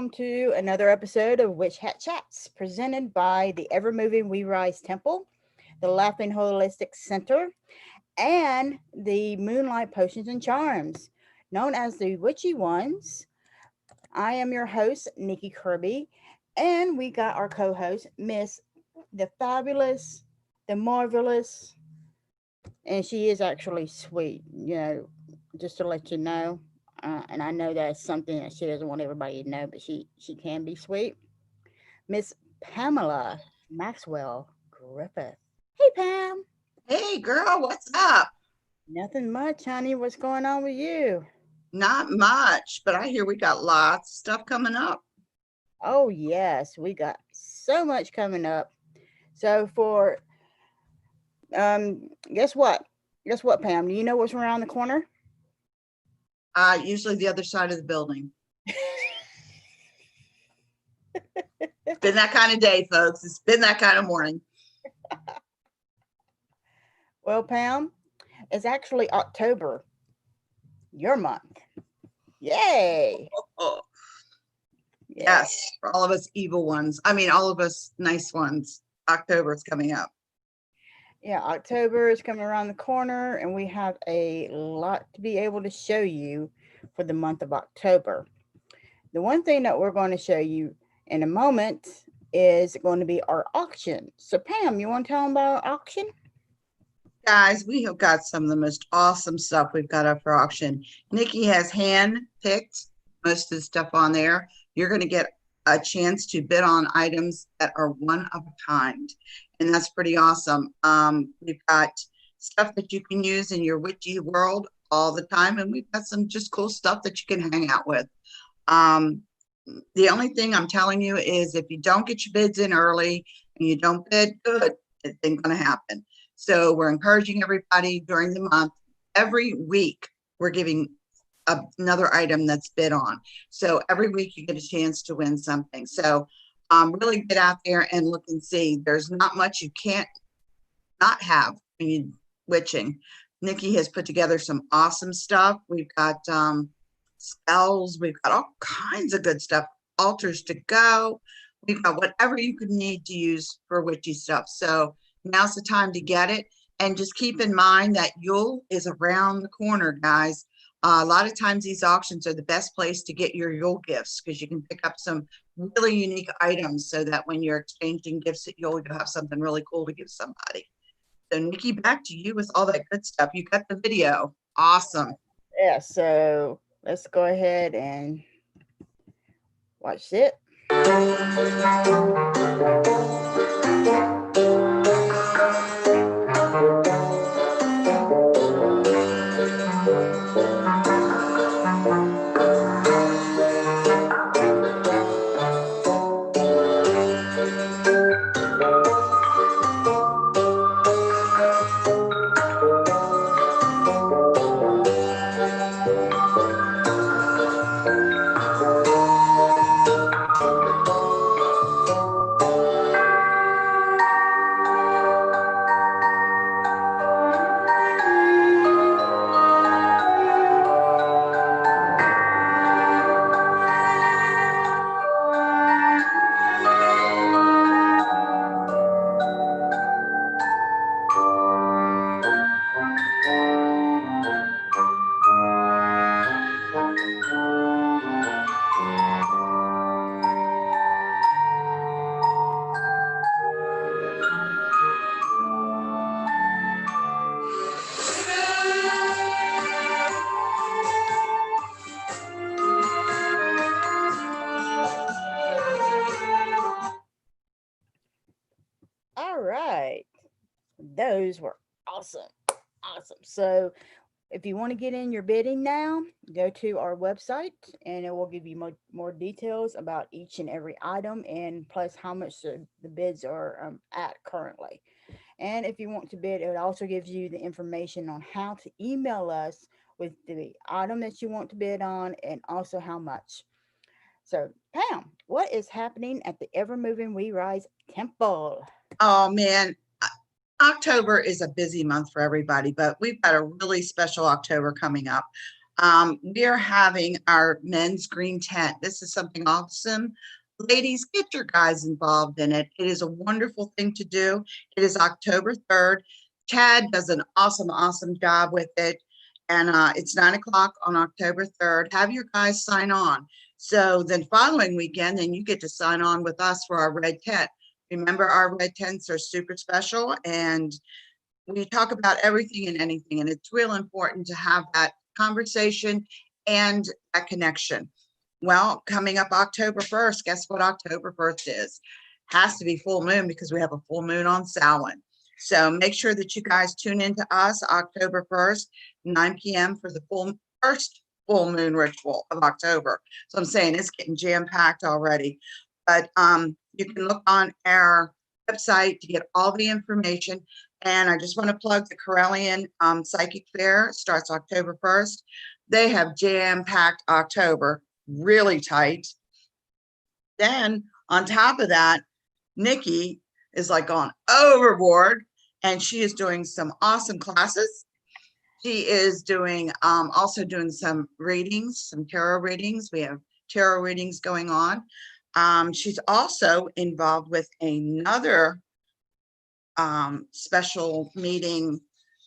welcome to another episode of Witch Hat Chats, presented by the ever-moving We Rise Temple, the Laughing Holistic Center, and the Moonlight Potions and Charms, known as the Witchy Ones. I am your host, Nikki Kirby, and we got our co-host, Miss the Fabulous, the Marvelous, and she is actually sweet, just to let you know. And I know that's something that she doesn't want everybody to know, but she can be sweet. Miss Pamela Maxwell Griffith. Hey, Pam. Hey girl, what's up? Nothing much, honey. What's going on with you? Not much, but I hear we got lots of stuff coming up. Oh, yes, we got so much coming up. So for guess what? Guess what, Pam? Do you know what's around the corner? Usually the other side of the building. It's been that kind of day, folks. It's been that kind of morning. Well, Pam, it's actually October, your month. Yay! Oh, Yeah. yes, for all of us evil ones. I mean, all of us nice ones. October is coming up. Yeah, October is coming around the corner, and we have a lot to be able to show you for the month of October. The one thing that we're going to show you in a moment is going to be our auction. So, Pam, you want to tell them about our auction? Guys, we have got some of the most awesome stuff we've got up for auction. Nikki has hand-picked most of the stuff on there. You're going to get a chance to bid on items that are one of a kind, and that's pretty awesome. We've got stuff that you can use in your witchy world all the time, and we've got some just cool stuff that you can hang out with. The only thing I'm telling you is if you don't get your bids in early and you don't bid, good, it ain't going to happen. So we're encouraging everybody during the month. Every week, we're giving another item that's bid on. So every week you get a chance to win something. So really get out there and look and see. There's not much you can't not have when you're witching. Nikki has put together some awesome stuff. We've got spells. We've got all kinds of good stuff. Altars to go. We've got whatever you could need to use for witchy stuff. So now's the time to get it. And just keep in mind that Yule is around the corner, guys. A lot of times these auctions are the best place to get your Yule gifts because you can pick up some really unique items so that when you're exchanging gifts at Yule, you have something really cool to give somebody. So Nikki, back to you with all that good stuff. You got the video. Awesome. Yeah, so let's go ahead and watch it. All right. Those were awesome. Awesome. So if you want to get in your bidding now, go to our website and it will give you more details about each and every item and plus how much the bids are at currently. And if you want to bid, it also gives you the information on how to email us with the item that you want to bid on and also how much. So, Pam, what is happening at the ever moving We Rise Temple? Oh man, October is a busy month for everybody, but we've got a really special October coming up. We're having our men's green tent. This is something awesome. Ladies, get your guys involved in it. It is a wonderful thing to do. It is October 3rd. Chad does an awesome, awesome job with it. And it's 9 o'clock on October 3rd. Have your guys sign on. So then following weekend, then you get to sign on with us for our red tent. Remember, our red tents are super special, and we talk about everything and anything, and it's real important to have that conversation and that connection. Well, coming up October 1st, guess what October 1st is? Has to be full moon because we have a full moon on Samhain. So make sure that you guys tune into us October 1st, 9 p.m. for the first full moon ritual of October. So I'm saying it's getting jam-packed already. But you can look on our website to get all the information. And I just want to plug the Corellian Psychic Fair. It starts October 1st. They have jam-packed October, really tight. Then on top of that, Nikki is like on overboard, and she is doing some awesome classes. She is doing also doing some readings, some tarot readings. We have tarot readings going on. She's also involved with another special meeting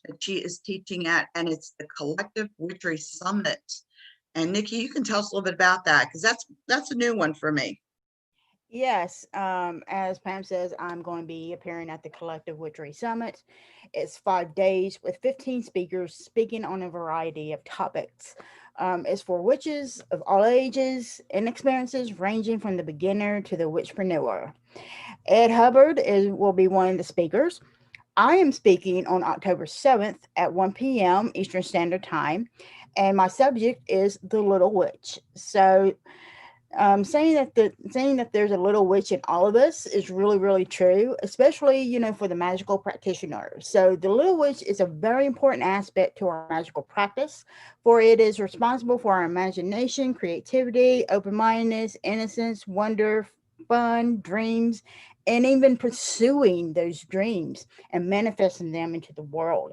that she is teaching at, and it's the Collective Witchery Summit. And Nikki, you can tell us a little bit about that, because that's a new one for me. Yes, as Pam says, I'm going to be appearing at the Collective Witchery Summit. It's 5 days with 15 speakers speaking on a variety of topics. It's for witches of all ages and experiences, ranging from the beginner to the witchpreneur. Ed Hubbard will be one of the speakers. I am speaking on October 7th at 1 p.m. Eastern Standard Time, and my subject is the Little Witch. So saying that there's a little witch in all of us is really true, especially for the magical practitioner. So the little witch is a very important aspect to our magical practice, for it is responsible for our imagination, creativity, open-mindedness, innocence, wonder, fun, dreams, and even pursuing those dreams and manifesting them into the world.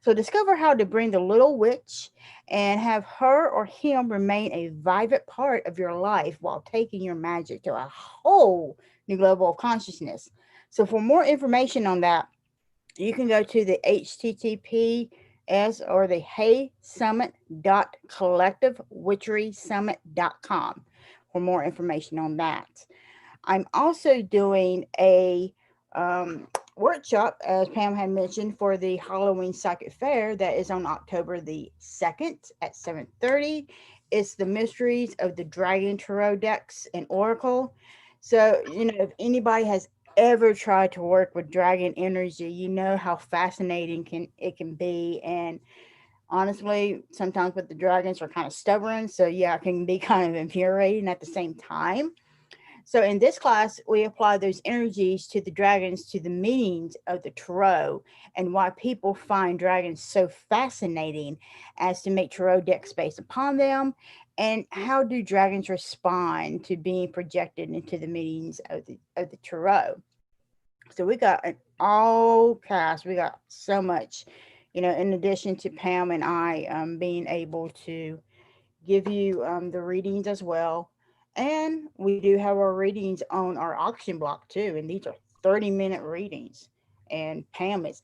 So discover how to bring the little witch and have her or him remain a vibrant part of your life while taking your magic to a whole new level of consciousness. So for more information on that, you can go to the https or the heysummit.collectivewitcherysummit.com for more information on that. I'm also doing a workshop, as Pam had mentioned, for the Halloween Psychic Fair that is on October the 2nd at 7:30. It's the mysteries of the Dragon Tarot decks and Oracle. So, if anybody has ever tried to work with dragon energy, you know how fascinating it can be. And honestly, sometimes with the dragons are kind of stubborn. So yeah, it can be kind of infuriating at the same time. So in this class, we apply those energies to the dragons, to the meanings of the tarot, and why people find dragons so fascinating as to make tarot decks based upon them, and how do dragons respond to being projected into the meanings of the tarot. So we got an all cast. We got so much, in addition to Pam and I being able to give you the readings as well. And we do have our readings on our auction block too. And these are 30-minute readings. And Pam is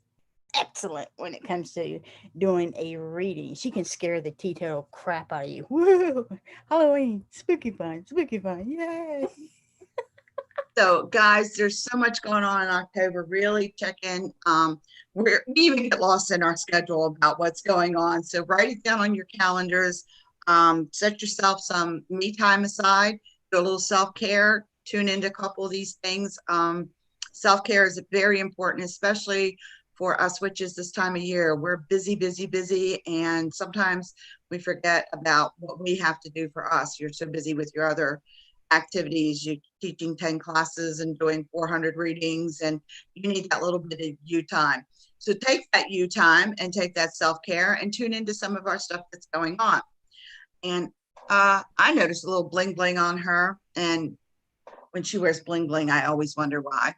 excellent when it comes to doing a reading. She can scare the teetotal crap out of you. Woo! Halloween, spooky fun, yay! So, guys, there's so much going on in October. Really check in. We even get lost in our schedule about what's going on. So, write it down on your calendars. Set yourself some me time aside. Do a little self care. Tune into a couple of these things. Self care is very important, especially for us witches this time of year. We're busy, and sometimes we forget about what we have to do for us. You're so busy with your other activities. You're teaching 10 classes and doing 400 readings, and you need that little bit of you time. So take that you time and take that self-care and tune into some of our stuff that's going on. And I noticed a little bling bling on her, and when she wears bling bling, I always wonder why.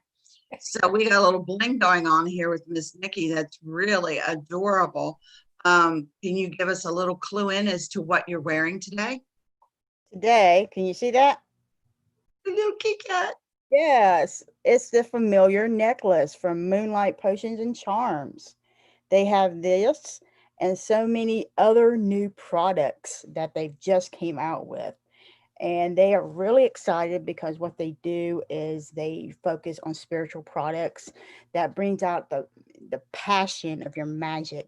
So we got a little bling going on here with Miss Nikki that's really adorable. Can you give us a little clue in as to what you're wearing today? Today, can you see that? A little Kit Kat. Yes, it's the familiar necklace from Moonlight Potions and Charms. They have this and so many other new products that they've just came out with. And they are really excited because what they do is they focus on spiritual products that brings out the passion of your magic,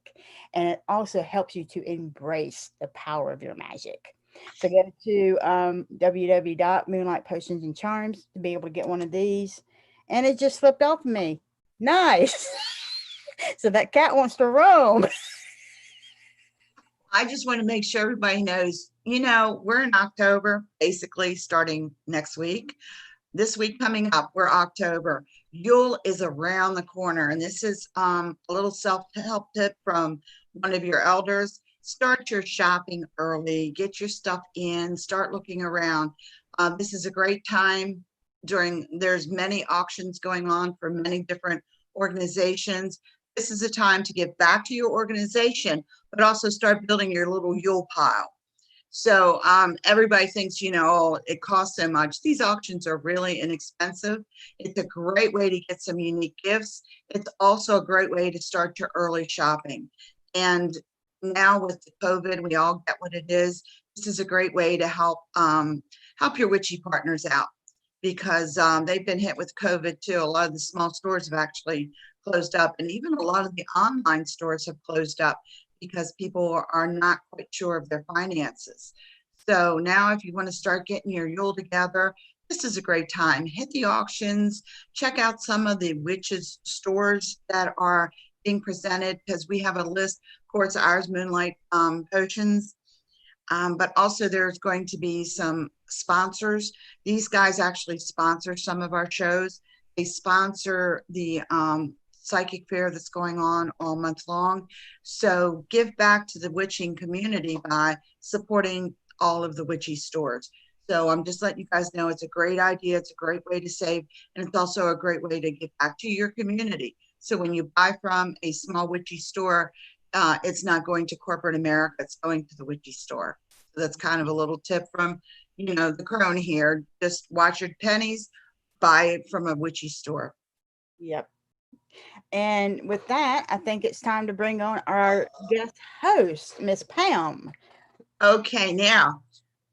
and it also helps you to embrace the power of your magic. So go to www.moonlightpotions and charms to be able to get one of these, and it just slipped off of me. Nice. So that cat wants to roam. I just want to make sure everybody knows, we're in October, basically starting next week. This week coming up, we're October. Yule is around the corner, and this is a little self-help tip from one of your elders. Start your shopping early, get your stuff in, start looking around. This is a great time there's many auctions going on for many different organizations. This is a time to give back to your organization, but also start building your little Yule pile. So everybody thinks, oh, it costs so much. These auctions are really inexpensive. It's a great way to get some unique gifts. It's also a great way to start your early shopping. And now with the COVID, we all get what it is. This is a great way to help your witchy partners out, because they've been hit with COVID too. A lot of the small stores have actually closed up, and even a lot of the online stores have closed up because people are not quite sure of their finances. So now if you want to start getting your Yule together, this is a great time. Hit the auctions, check out some of the witches stores that are being presented, because we have a list. Of course, ours, Moonlight Potions, but also there's going to be some sponsors. These guys actually sponsor some of our shows. They sponsor the psychic fair that's going on all month long. So give back to the witching community by supporting all of the witchy stores. So I'm just letting you guys know it's a great idea. It's a great way to save, and it's also a great way to give back to your community. So when you buy from a small witchy store, it's not going to corporate America, it's going to the witchy store. So that's kind of a little tip from, the crone here. Just watch your pennies, buy it from a witchy store. Yep. And with that, I think it's time to bring on our guest host, Miss Pam. Okay, now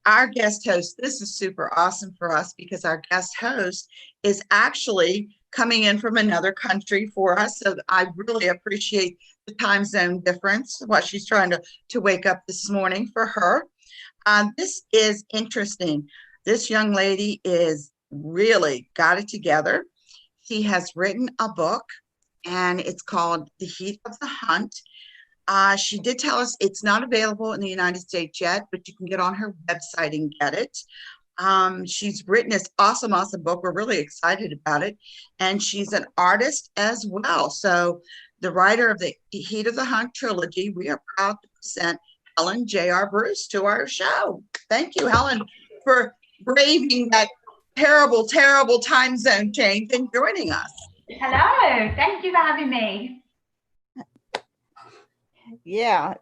our guest host, this is super awesome for us because our guest host is actually coming in from another country for us. So I really appreciate the time zone difference, what she's trying to wake up this morning for her. This is interesting. This young lady is really got it together. She has written a book, and it's called The Heat of the Hunt. She did tell us it's not available in the United States yet, but you can get on her website and get it. She's written this awesome, awesome book. We're really excited about it. And she's an artist as well. So the writer of the Heat of the Hunt trilogy, we are proud to present Helen J.R. Bruce to our show. Thank you, Helen, for braving that terrible, terrible time zone change and joining us. Hello, thank you for having me. Yeah,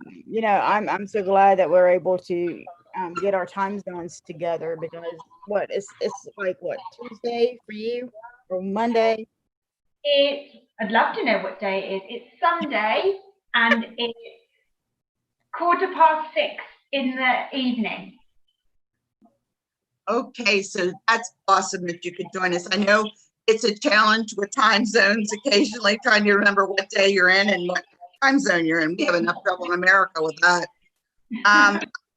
I'm so glad that we're able to get our time zones together, because it's like what, Tuesday for you or Monday? I'd love to know what day it is. It's Sunday and it's 6:15 in the evening. Okay, so that's awesome that you could join us. I know it's a challenge with time zones occasionally, trying to remember what day you're in and what time zone you're in. We have enough trouble in America with that.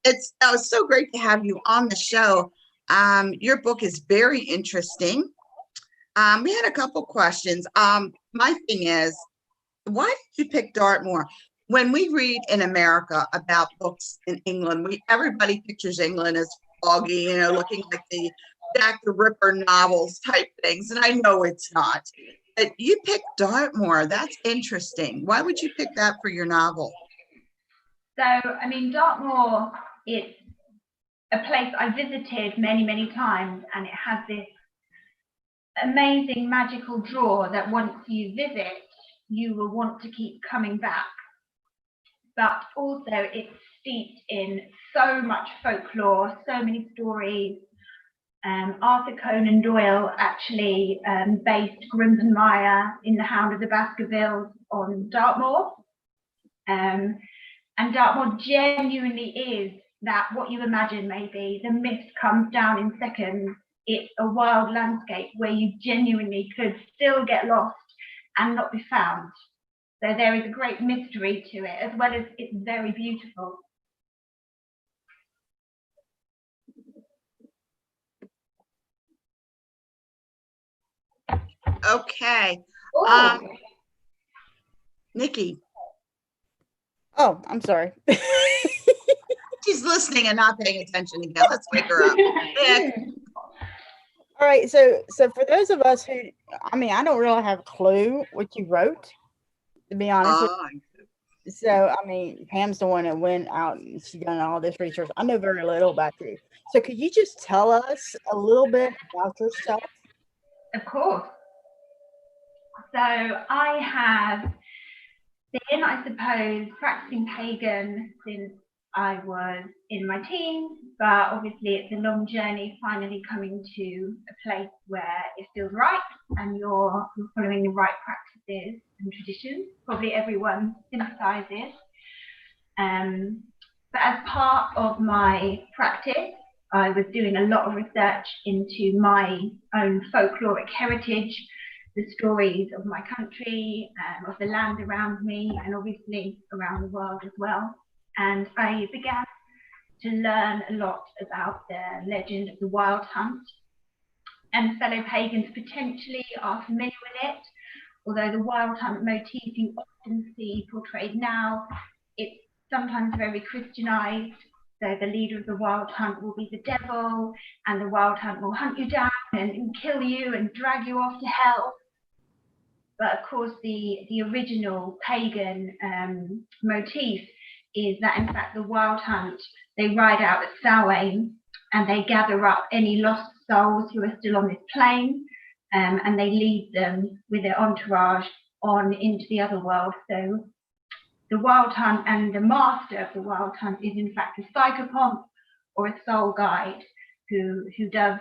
It's so great to have you on the show. Your book is very interesting. We had a couple questions. My thing is, why did you pick Dartmoor? When we read in America about books in England, everybody pictures England as foggy, looking like the Jack the Ripper novels type things. And I know it's not. But you picked Dartmoor. That's interesting. Why would you pick that for your novel? So, Dartmoor is a place I visited many, many times, and it has this amazing magical draw that once you visit, you will want to keep coming back. but also it's steeped in so much folklore, so many stories. Arthur Conan Doyle actually based Grimpenmire in The Hound of the Baskervilles on Dartmoor. And Dartmoor genuinely is that what you imagine maybe. The mist comes down in seconds. It's a wild landscape where you genuinely could still get lost and not be found. So there is a great mystery to it, as well as it's very beautiful. Okay. Nikki. Oh, I'm sorry. She's listening and not paying attention again. Let's wake her up. All right, so for those of us who, I mean, I don't really have a clue what you wrote, to be honest with you. So, I mean, Pam's the one that went out and she done all this research. I know very little about you. So could you just tell us a little bit about yourself? Of course. So I have been, I suppose, practicing pagan since I was in my teens, but obviously it's a long journey finally coming to a place where it feels right and you're following the right practices and traditions. Probably everyone sympathizes. But as part of my practice, I was doing a lot of research into my own folkloric heritage, the stories of my country, of the land around me, and obviously around the world as well. And I began to learn a lot about the legend of the wild hunt. And fellow pagans potentially are familiar with it, although the wild hunt motif you often see portrayed now, it's sometimes very Christianized. So the leader of the wild hunt will be the devil, and the wild hunt will hunt you down and kill you and drag you off to hell. But of course, the original pagan motif is that in fact the wild hunt, they ride out at Samhain and they gather up any lost souls who are still on this plane, and they lead them with their entourage on into the other world. So the wild hunt and the master of the wild hunt is in fact a psychopomp or a soul guide who does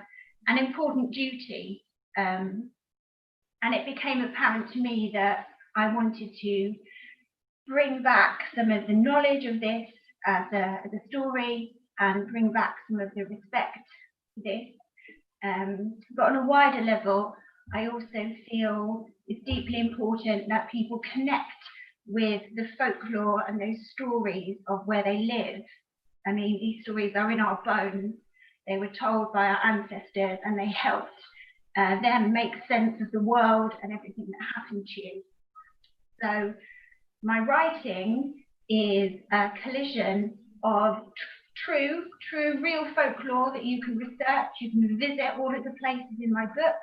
an important duty. And it became apparent to me that I wanted to bring back some of the knowledge of this as a story and bring back some of the respect to this. But on a wider level, I also feel it's deeply important that people connect with the folklore and those stories of where they live. I mean, these stories are in our bones. They were told by our ancestors and they helped them make sense of the world and everything that happened to you. So my writing is a collision of true, real folklore that you can research, you can visit all of the places in my book,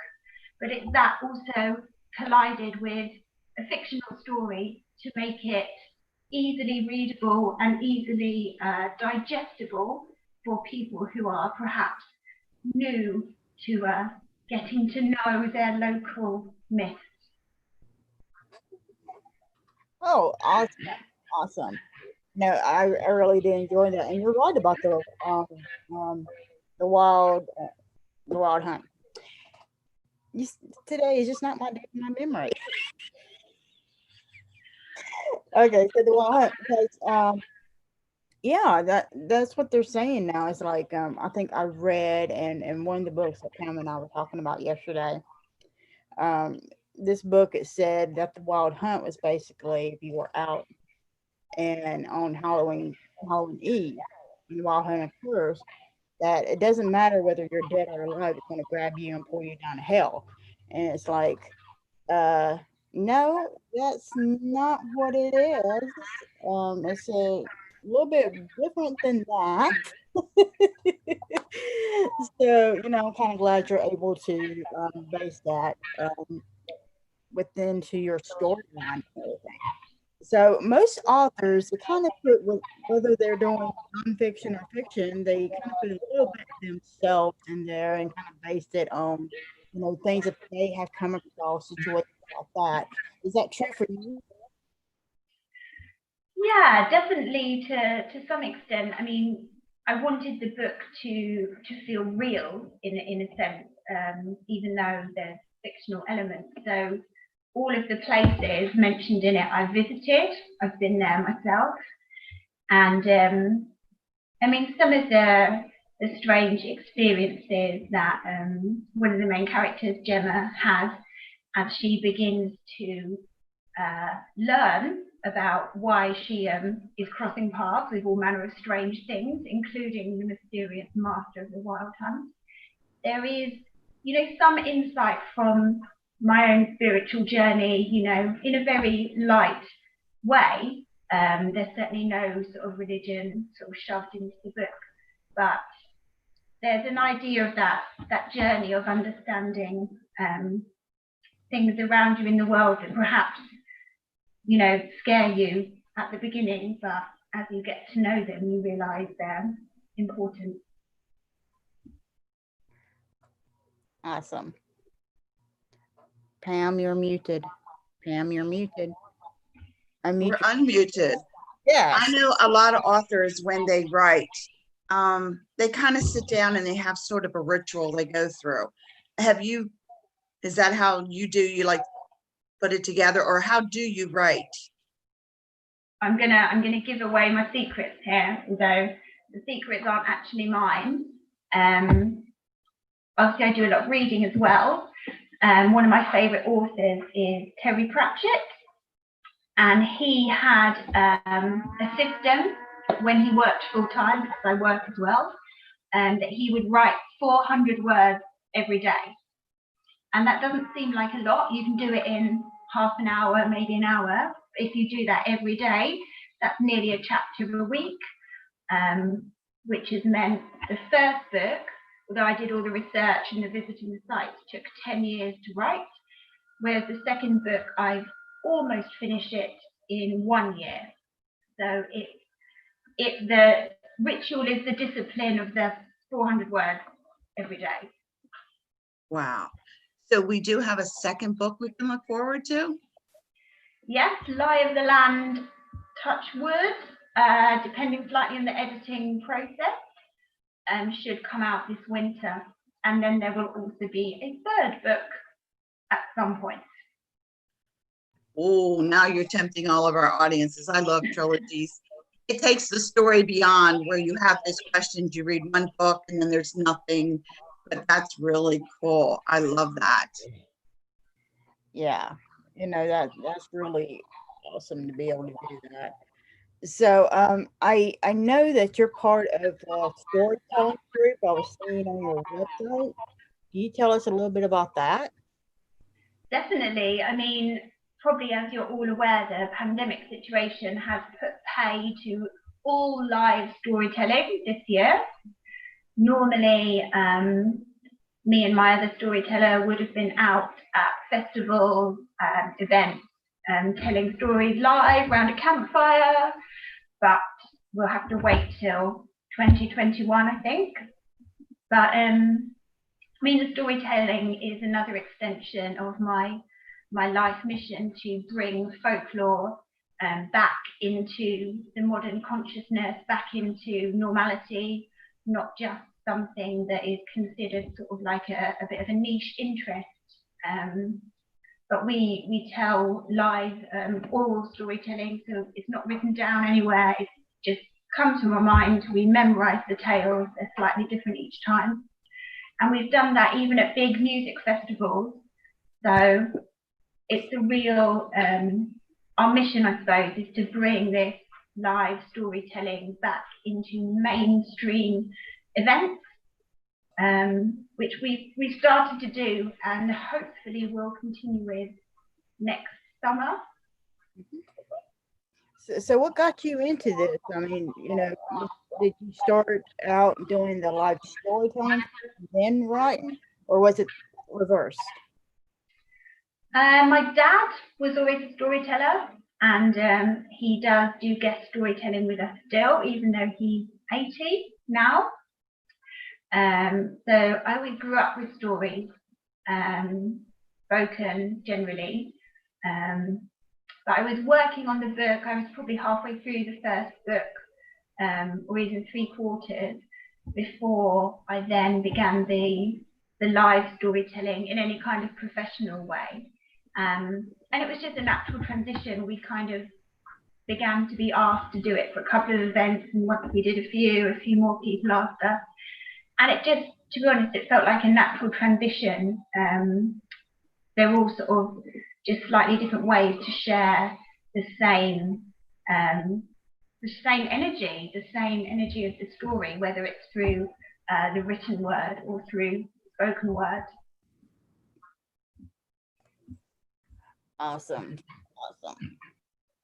but it's that also collided with a fictional story to make it easily readable and easily digestible for people who are perhaps new to getting to know their local myths. Oh, awesome. No, I really did enjoy that, and you're right about the wild hunt. Today is just not my memory. Okay, so the wild hunt, because yeah, that's what they're saying now. It's like I think I read in one of the books that Pam and I were talking about yesterday. This book, it said that the wild hunt was basically if you were out and on Halloween Eve, and the wild hunt occurs, that it doesn't matter whether you're dead or alive, it's going to grab you and pull you down to hell. And it's like, no, that's not what it is. It's a little bit different than that. So, I'm kind of glad you're able to base that within to your storyline and everything. So most authors, they kind of put, whether they're doing nonfiction or fiction, they kind of put a little bit of themselves in there and kind of based it on, things that they have come across, situations like that. Is that true for you? Yeah, definitely to some extent. I mean, I wanted the book to feel real in a sense, even though there's fictional elements. So all of the places mentioned in it I visited. I've been there myself, and I mean some of the strange experiences that one of the main characters, Gemma, has as she begins to learn about why she is crossing paths with all manner of strange things, including the mysterious master of the wild hunt. There is, some insight from my own spiritual journey, in a very light way. There's certainly no sort of religion sort of shoved into the book, but there's an idea of that journey of understanding things around you in the world that perhaps scare you at the beginning, but as you get to know them, you realize they're important. Awesome. Pam, you're muted. Pam, you're muted. We're unmuted. Yes. I know a lot of authors, when they write, they kind of sit down and they have sort of a ritual they go through. Is that how you do? You like put it together, or how do you write? I'm gonna give away my secrets here, although the secrets aren't actually mine. Obviously, I do a lot of reading as well. One of my favourite authors is Terry Pratchett, and he had a system when he worked full time, because I work as well, that he would write 400 words every day. And that doesn't seem like a lot. You can do it in half an hour, maybe an hour. If you do that every day, that's nearly a chapter a week, which has meant the first book, although I did all the research and the visiting the sites, took 10 years to write, whereas the second book, I've almost finished it in 1 year. So the ritual is the discipline of the 400 words every day. Wow. So we do have a second book we can look forward to? Yes, Lie of the Land, touch wood, depending slightly on the editing process, should come out this winter. And then there will also be a third book at some point. Oh, now you're tempting all of our audiences. I love trilogies. It takes the story beyond where you have this questions, you read one book and then there's nothing, but that's really cool. I love that. Yeah, that's really awesome to be able to do that. So I know that you're part of a storytelling group. I was seeing on your website. Can you tell us a little bit about that? Definitely. I mean, probably as you're all aware, the pandemic situation has put pay to all live storytelling this year. Normally, me and my other storyteller would have been out at festivals, events, telling stories live around a campfire, but we'll have to wait till 2021, I think. But I mean, the storytelling is another extension of my life mission to bring folklore back into the modern consciousness, back into normality, not just something that is considered sort of like a bit of a niche interest. But we tell live oral storytelling, so it's not written down anywhere, it just comes from our mind. We memorize the tales, they're slightly different each time. And we've done that even at big music festivals. So it's a real, our mission, I suppose, is to bring this live storytelling back into mainstream events, which we started to do and hopefully will continue with next summer. So what got you into this? I mean, did you start out doing the live storytelling, then writing, or was it reversed? My dad was always a storyteller, and he does do guest storytelling with us still, even though he's 80 now. So I always grew up with stories, spoken generally. But I was working on the book. I was probably halfway through the first book, or even 3/4, before I then began the live storytelling in any kind of professional way. And it was just a natural transition. We kind of began to be asked to do it for a couple of events, and once we did a few more people asked us. And it just, to be honest, it felt like a natural transition. They're all sort of just slightly different ways to share the same energy of the story, whether it's through the written word or through spoken word. Awesome.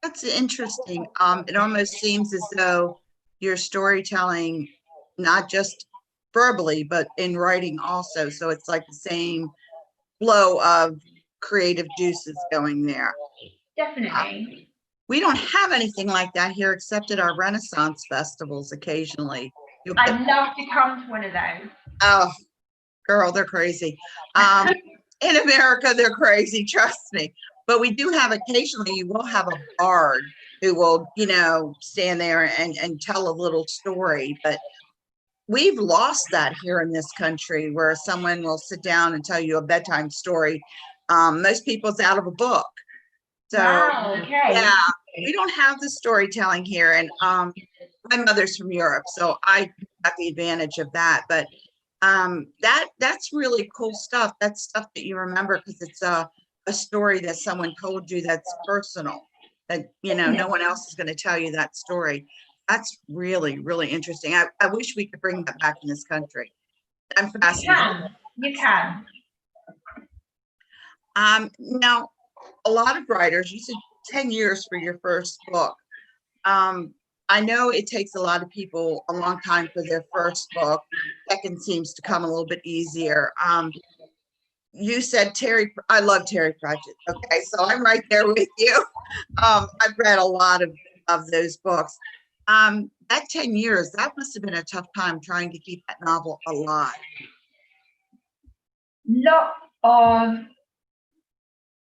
That's interesting. It almost seems as though you're storytelling not just verbally, but in writing also. So it's like the same flow of creative juices going there. Definitely. We don't have anything like that here except at our Renaissance festivals occasionally. I'd love to come to one of those. Oh, girl, they're crazy. In America, they're crazy, trust me. But we do have occasionally, you will have a bard who will, you know, stand there and tell a little story. But we've lost that here in this country, where someone will sit down and tell you a bedtime story. Most people, it's out of a book. So wow, okay. Yeah, we don't have the storytelling here. And my mother's from Europe, so I got the advantage of that. But that's really cool stuff. That's stuff that you remember because it's a story that someone told you that's personal, that, you know, no one else is going to tell you that story. That's really, really interesting. I wish we could bring that back in this country. I'm fascinated. You can. Now, a lot of writers, you said 10 years for your first book. I know it takes a lot of people a long time for their first book. Second seems to come a little bit easier. You said I love Terry Pratchett. Okay, so I'm right there with you. I've read a lot of those books. That 10 years, that must have been a tough time trying to keep that novel alive. Lot of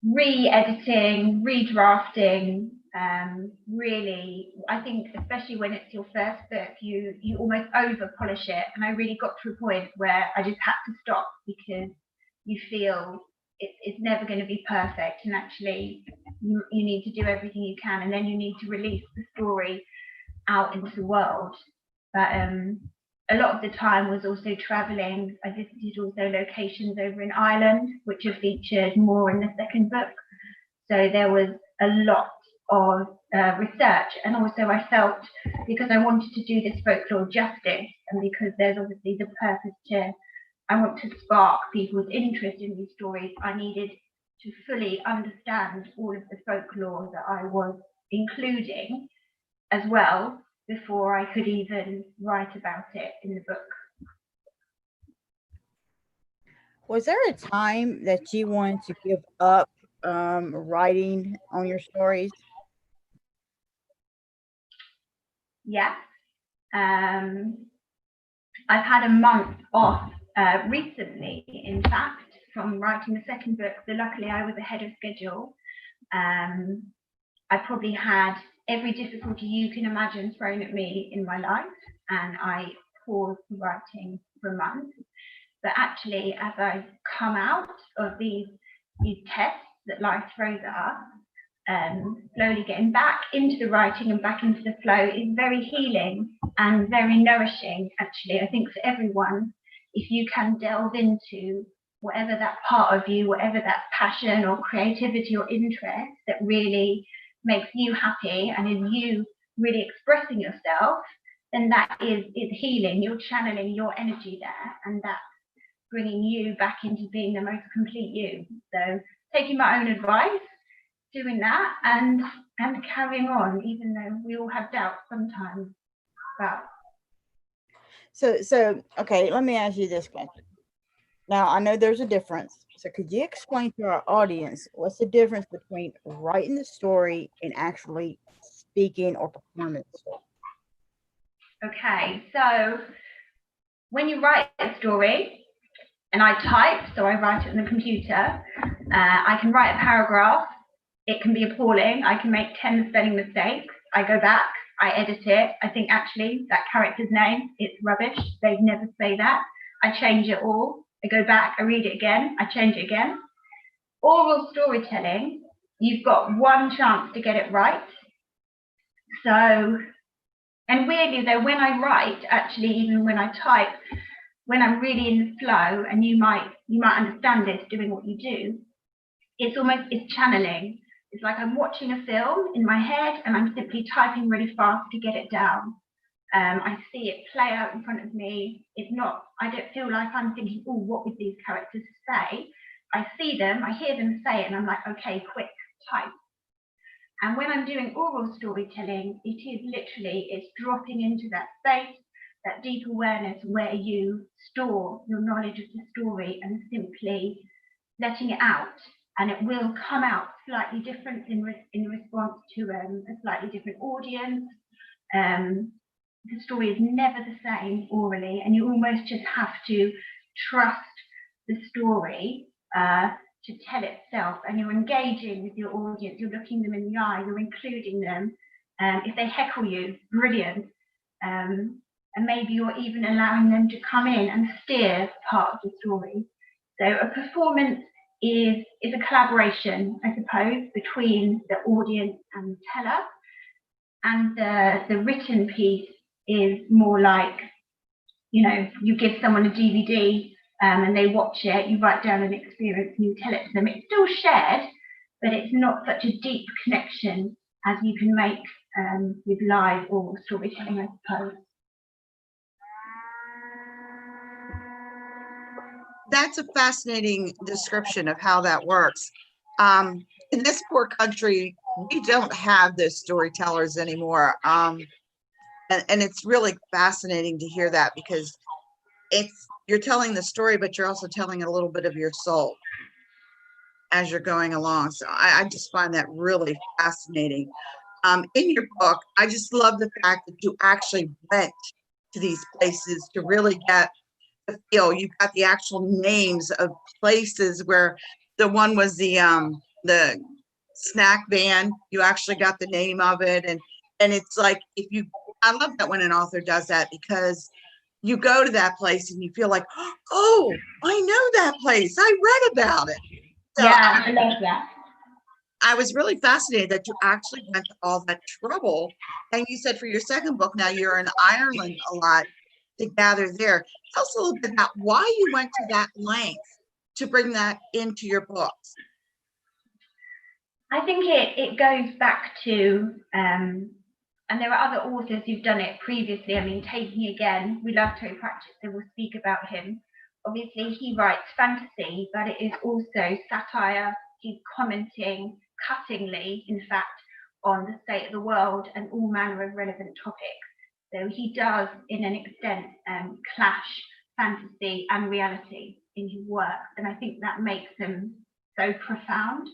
re-editing, redrafting. Really, I think especially when it's your first book, you almost over polish it, and I really got to a point where I just had to stop because you feel it's never going to be perfect, and actually you need to do everything you can, and then you need to release the story out into the world. But a lot of the time was also traveling. I visited also locations over in Ireland, which are featured more in the second book. So there was a lot of research, and also I felt, because I wanted to do this folklore justice, and because there's obviously the purpose I want to spark people's interest in these stories, I needed to fully understand all of the folklore that I was including as well before I could even write about it in the book. Was there a time that you wanted to give up writing on your stories? Yes. I've had a month off recently, in fact, from writing the second book. So luckily I was ahead of schedule. I probably had every difficulty you can imagine thrown at me in my life, and I paused writing for a month. But actually, as I've come out of these tests that life throws at us, slowly getting back into the writing and back into the flow is very healing and very nourishing, actually. I think for everyone, if you can delve into whatever that part of you, whatever that passion or creativity or interest that really makes you happy and is you really expressing yourself, then that is healing. You're channeling your energy there, and that's bringing you back into being the most complete you. So taking my own advice, doing that, and carrying on, even though we all have doubts sometimes. But So okay, let me ask you this question. Now, I know there's a difference. So could you explain to our audience what's the difference between writing the story and actually speaking or performing the story? Okay, so when you write a story, and I type, so I write it on the computer, I can write a paragraph, it can be appalling. I can make 10 spelling mistakes. I go back, I edit it. I think actually that character's name, it's rubbish. They'd never say that. I change it all. I go back, I read it again, I change it again. Oral storytelling, you've got one chance to get it right. So, and weirdly though, when I write, actually, even when I type, when I'm really in the flow, and you might understand this doing what you do, it's channeling. It's like I'm watching a film in my head and I'm simply typing really fast to get it down. I see it play out in front of me. I don't feel like I'm thinking, oh, what would these characters say? I see them, I hear them say it, and I'm like, okay, quick, type. And when I'm doing oral storytelling, it is literally, it's dropping into that space, that deep awareness where you store your knowledge of the story and simply letting it out. And it will come out slightly different in response to a slightly different audience. The story is never the same orally, and you almost just have to trust the story to tell itself, and you're engaging with your audience, you're looking them in the eye, you're including them. If they heckle you, brilliant. And maybe you're even allowing them to come in and steer part of the story. So a performance is a collaboration, I suppose, between the audience and the teller. And the written piece is more like, you know, you give someone a DVD and they watch it, you write down an experience and you tell it to them. It's still shared, but it's not such a deep connection as you can make with live oral storytelling, I suppose. That's a fascinating description of how that works. In this poor country, we don't have those storytellers anymore. And it's really fascinating to hear that, because you're telling the story, but you're also telling a little bit of your soul as you're going along. So I just find that really fascinating. In your book, I just love the fact that you actually went to these places to really get the feel. You've got the actual names of places, where the one was the snack van. You actually got the name of it, and it's like, I love that when an author does that, because you go to that place and you feel like, oh, I know that place, I read about it. So yeah, I love that. I was really fascinated that you actually went to all that trouble. And you said for your second book, now you're in Ireland a lot to gather there. Tell us a little bit about why you went to that length to bring that into your books. I think it goes back to, and there are other authors who've done it previously. I mean, taking again, we love Terry Pratchett, so we'll speak about him. Obviously, he writes fantasy, but it is also satire. He's commenting cuttingly, in fact, on the state of the world and all manner of relevant topics. So he does, in an extent, clash fantasy and reality in his work, and I think that makes him so profound.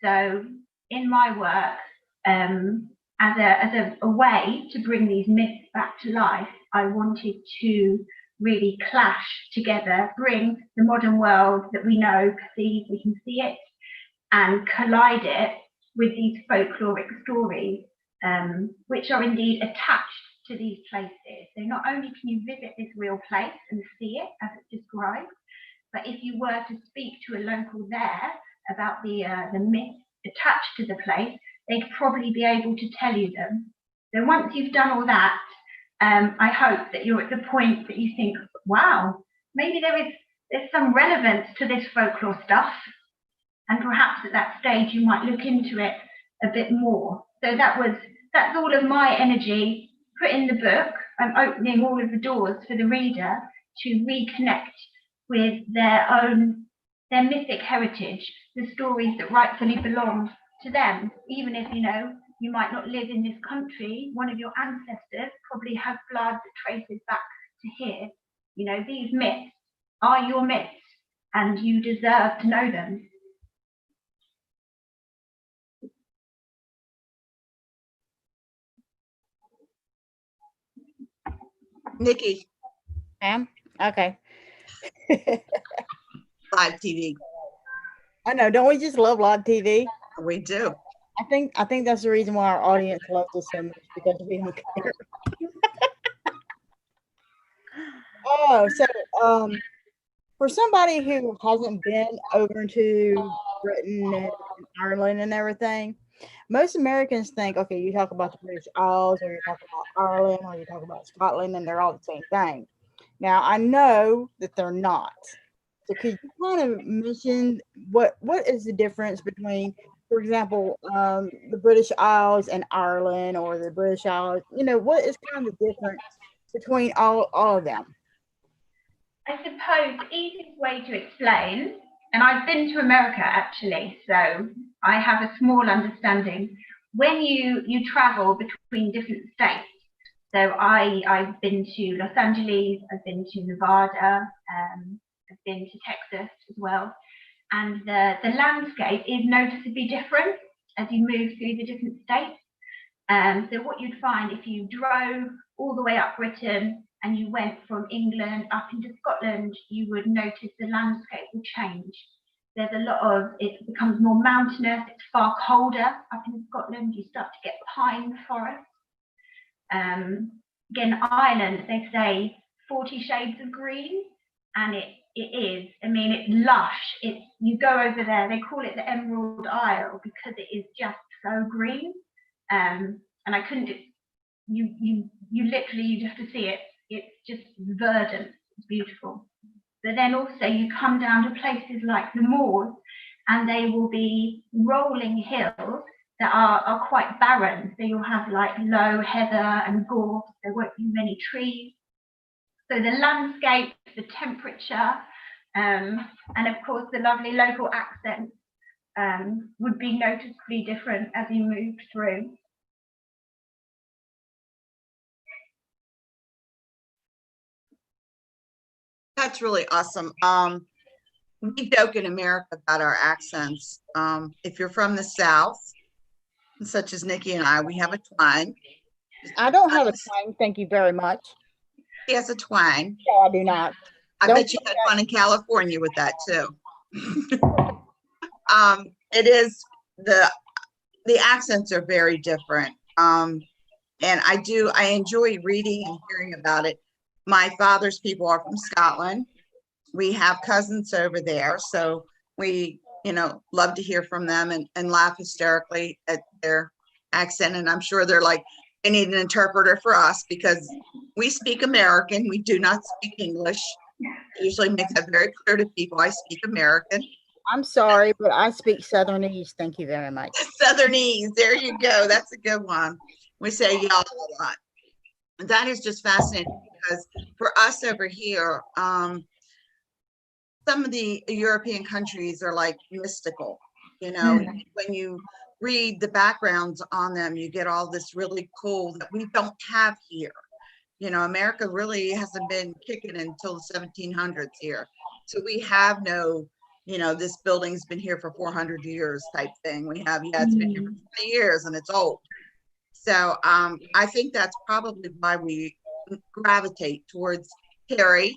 So in my work, as a way to bring these myths back to life, I wanted to really clash together, bring the modern world that we know, perceive, we can see it, and collide it with these folkloric stories, which are indeed attached to these places. So not only can you visit this real place and see it as it's described, but if you were to speak to a local there about the myths attached to the place, they'd probably be able to tell you them. So once you've done all that, I hope that you're at the point that you think, wow, maybe there's some relevance to this folklore stuff, and perhaps at that stage you might look into it a bit more. So that's all of my energy put in the book. I'm opening all of the doors for the reader to reconnect with their mythic heritage, the stories that rightfully belong to them. Even if you might not live in this country, one of your ancestors probably has blood that traces back to here. These myths are your myths, and you deserve to know them. Nikki. Ma'am? Okay. Live TV. I know. Don't we just love live TV? We do. I think that's the reason why our audience loves us so much because we don't care. Oh, so um, for somebody who hasn't been over to Britain and Ireland and everything, most Americans think, okay, you talk about the British Isles, or you talk about Ireland, or you talk about Scotland, and they're all the same thing. Now, I know that they're not. So could you kind of mention what is the difference between, for example, the British Isles and Ireland, or the British Isles? What is kind of the difference between all of them? I suppose the easiest way to explain, and I've been to America actually, so I have a small understanding. When you travel between different states, so I've been to Los Angeles, I've been to Nevada, I've been to Texas as well, and the landscape is noticeably different as you move through the different states. So what you'd find if you drove all the way up Britain and you went from England up into Scotland, you would notice the landscape will change. There's a lot of, it becomes more mountainous, it's far colder up in Scotland, you start to get pine forest. Again, Ireland, they say 40 shades of green, and it is, I mean, it's lush. You go over there, they call it the Emerald Isle because it is just so green. And I couldn't, you literally, you have to see it. It's just verdant, it's beautiful. But then also you come down to places like the moors, and they will be rolling hills that are quite barren. So you'll have like low heather and gorse, there won't be many trees. So the landscape, the temperature, and of course the lovely local accents would be noticeably different as you move through. That's really awesome. We joke in America about our accents. If you're from the South, such as Nikki and I, we have a twang. I don't have a twang, thank you very much. She has a twang. No, I do not. I Don't bet you had fun in California with that too. It is the accents are very different. And I enjoy reading and hearing about it. My father's people are from Scotland. We have cousins over there, so we, love to hear from them and laugh hysterically at their accent. And I'm sure they're like, I need an interpreter for us because we speak American. We do not speak English. I usually make that very clear to people. I speak American. I'm sorry, but I speak Southernese. Thank you very much. Southernese. There you go. That's a good one. We say y'all a lot. And that is just fascinating because for us over here, some of the European countries are like mystical. When you read the backgrounds on them, you get all this really cool that we don't have here. America really hasn't been kicking until the 1700s here. So we have no, this building's been here for 400 years type thing. We have, it's been here for 20 years and it's old. So I think that's probably why we gravitate towards Harry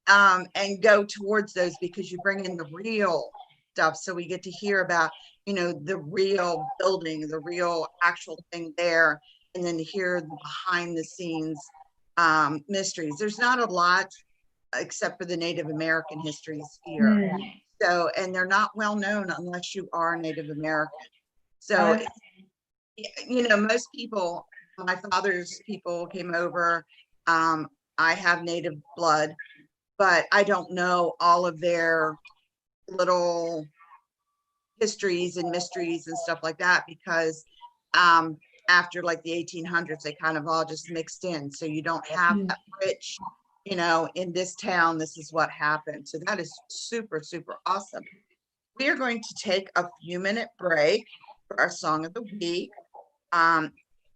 and go towards those, because you bring in the real stuff. So we get to hear about, the real building, the real actual thing there, and then to hear the behind the scenes mysteries. There's not a lot except for the Native American histories here. So, and they're not well known unless you are Native American. So, most people, my father's people came over. I have Native blood, but I don't know all of their little histories and mysteries and stuff like that, because after like the 1800s, they kind of all just mixed in. So you don't have that rich, in this town, this is what happened. So that is super, super awesome. We are going to take a few-minute break for our song of the week.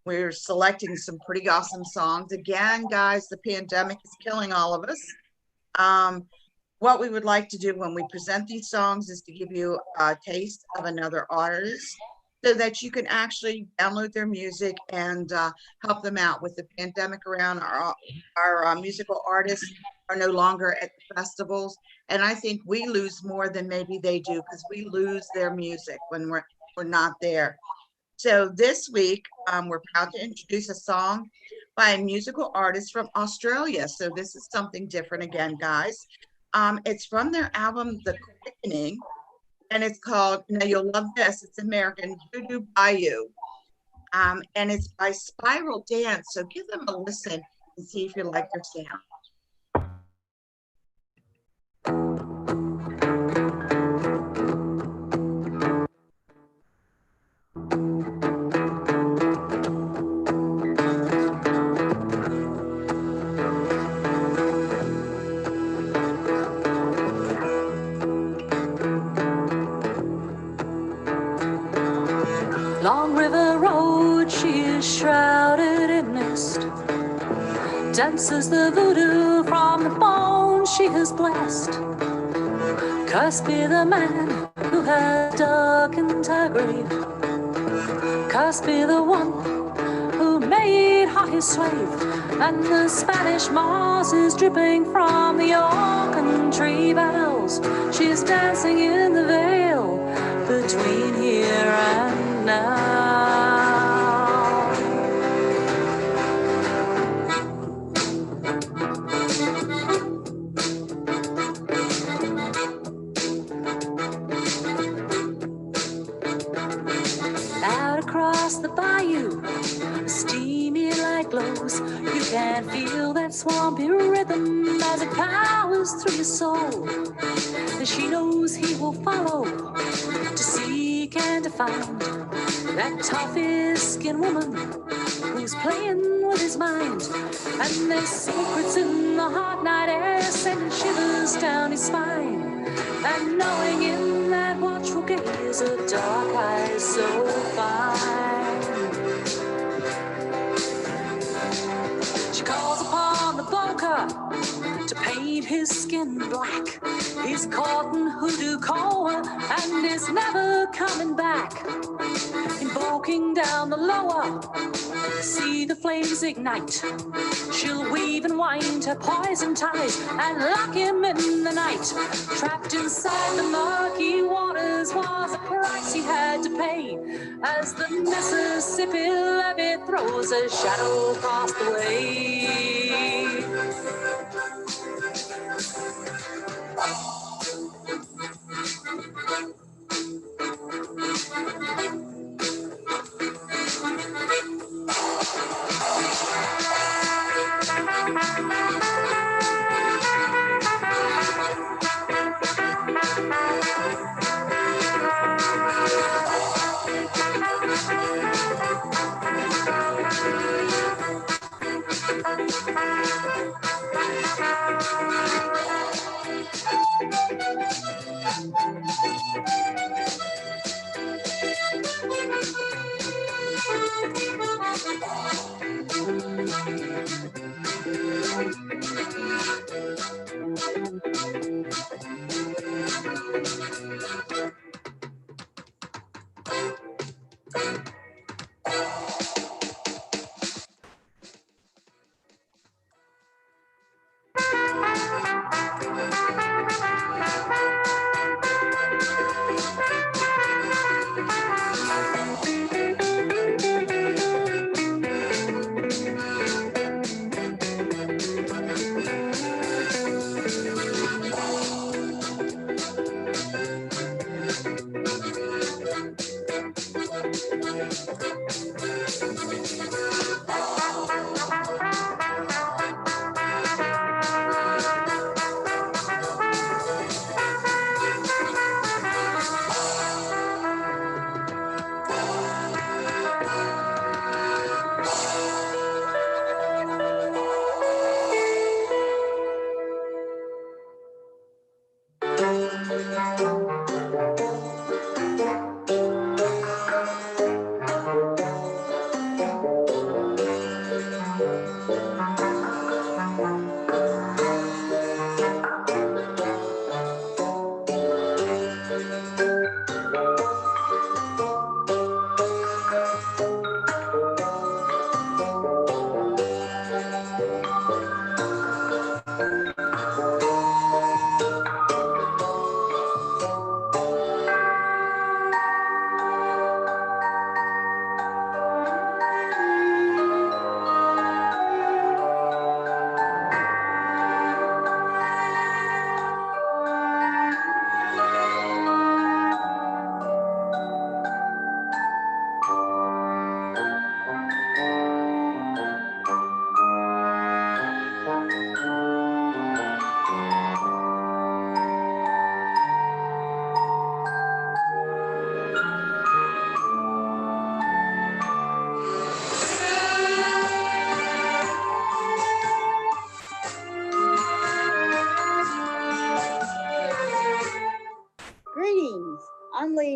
We're selecting some pretty awesome songs. Again, guys, the pandemic is killing all of us. What we would like to do when we present these songs is to give you a taste of another artist so that you can actually download their music and help them out. With the pandemic around, our musical artists are no longer at the festivals. And I think we lose more than maybe they do, because we lose their music when were not there. So this week, we're proud to introduce a song by a musical artist from Australia. So this is something different again, guys. It's from their album, The Quickening, and it's called, now you'll love this, it's American, Voodoo Bayou. And it's by Spiral Dance. So give them a listen and see if you like their sound. Long River Road, she is shrouded in mist. Dances the voodoo from the bone she has blessed. Cursed be the man who has darkened her grave. Cursed be the one who made her his slave. And the Spanish moss is dripping from the oak and tree boughs. She is dancing in the veil between here and now. Out across the bayou, steamy light glows. You can feel that swampy rhythm as it powers through your soul. And she knows he will follow to seek and to find that tough-skinned woman who's playing with his mind. And there's secrets in the hot night air sending shivers down his spine. And knowing in that watchful gaze of dark eyes so fine, she calls upon the boca to paint his skin black. He's caught in hoodoo core and is never coming back. Invoking down the lower, see the flames ignite. She'll weave and wind her poison ties and lock him in the night. Trapped inside the murky waters was a price he had to pay, as the Mississippi levee throws a shadow across the way.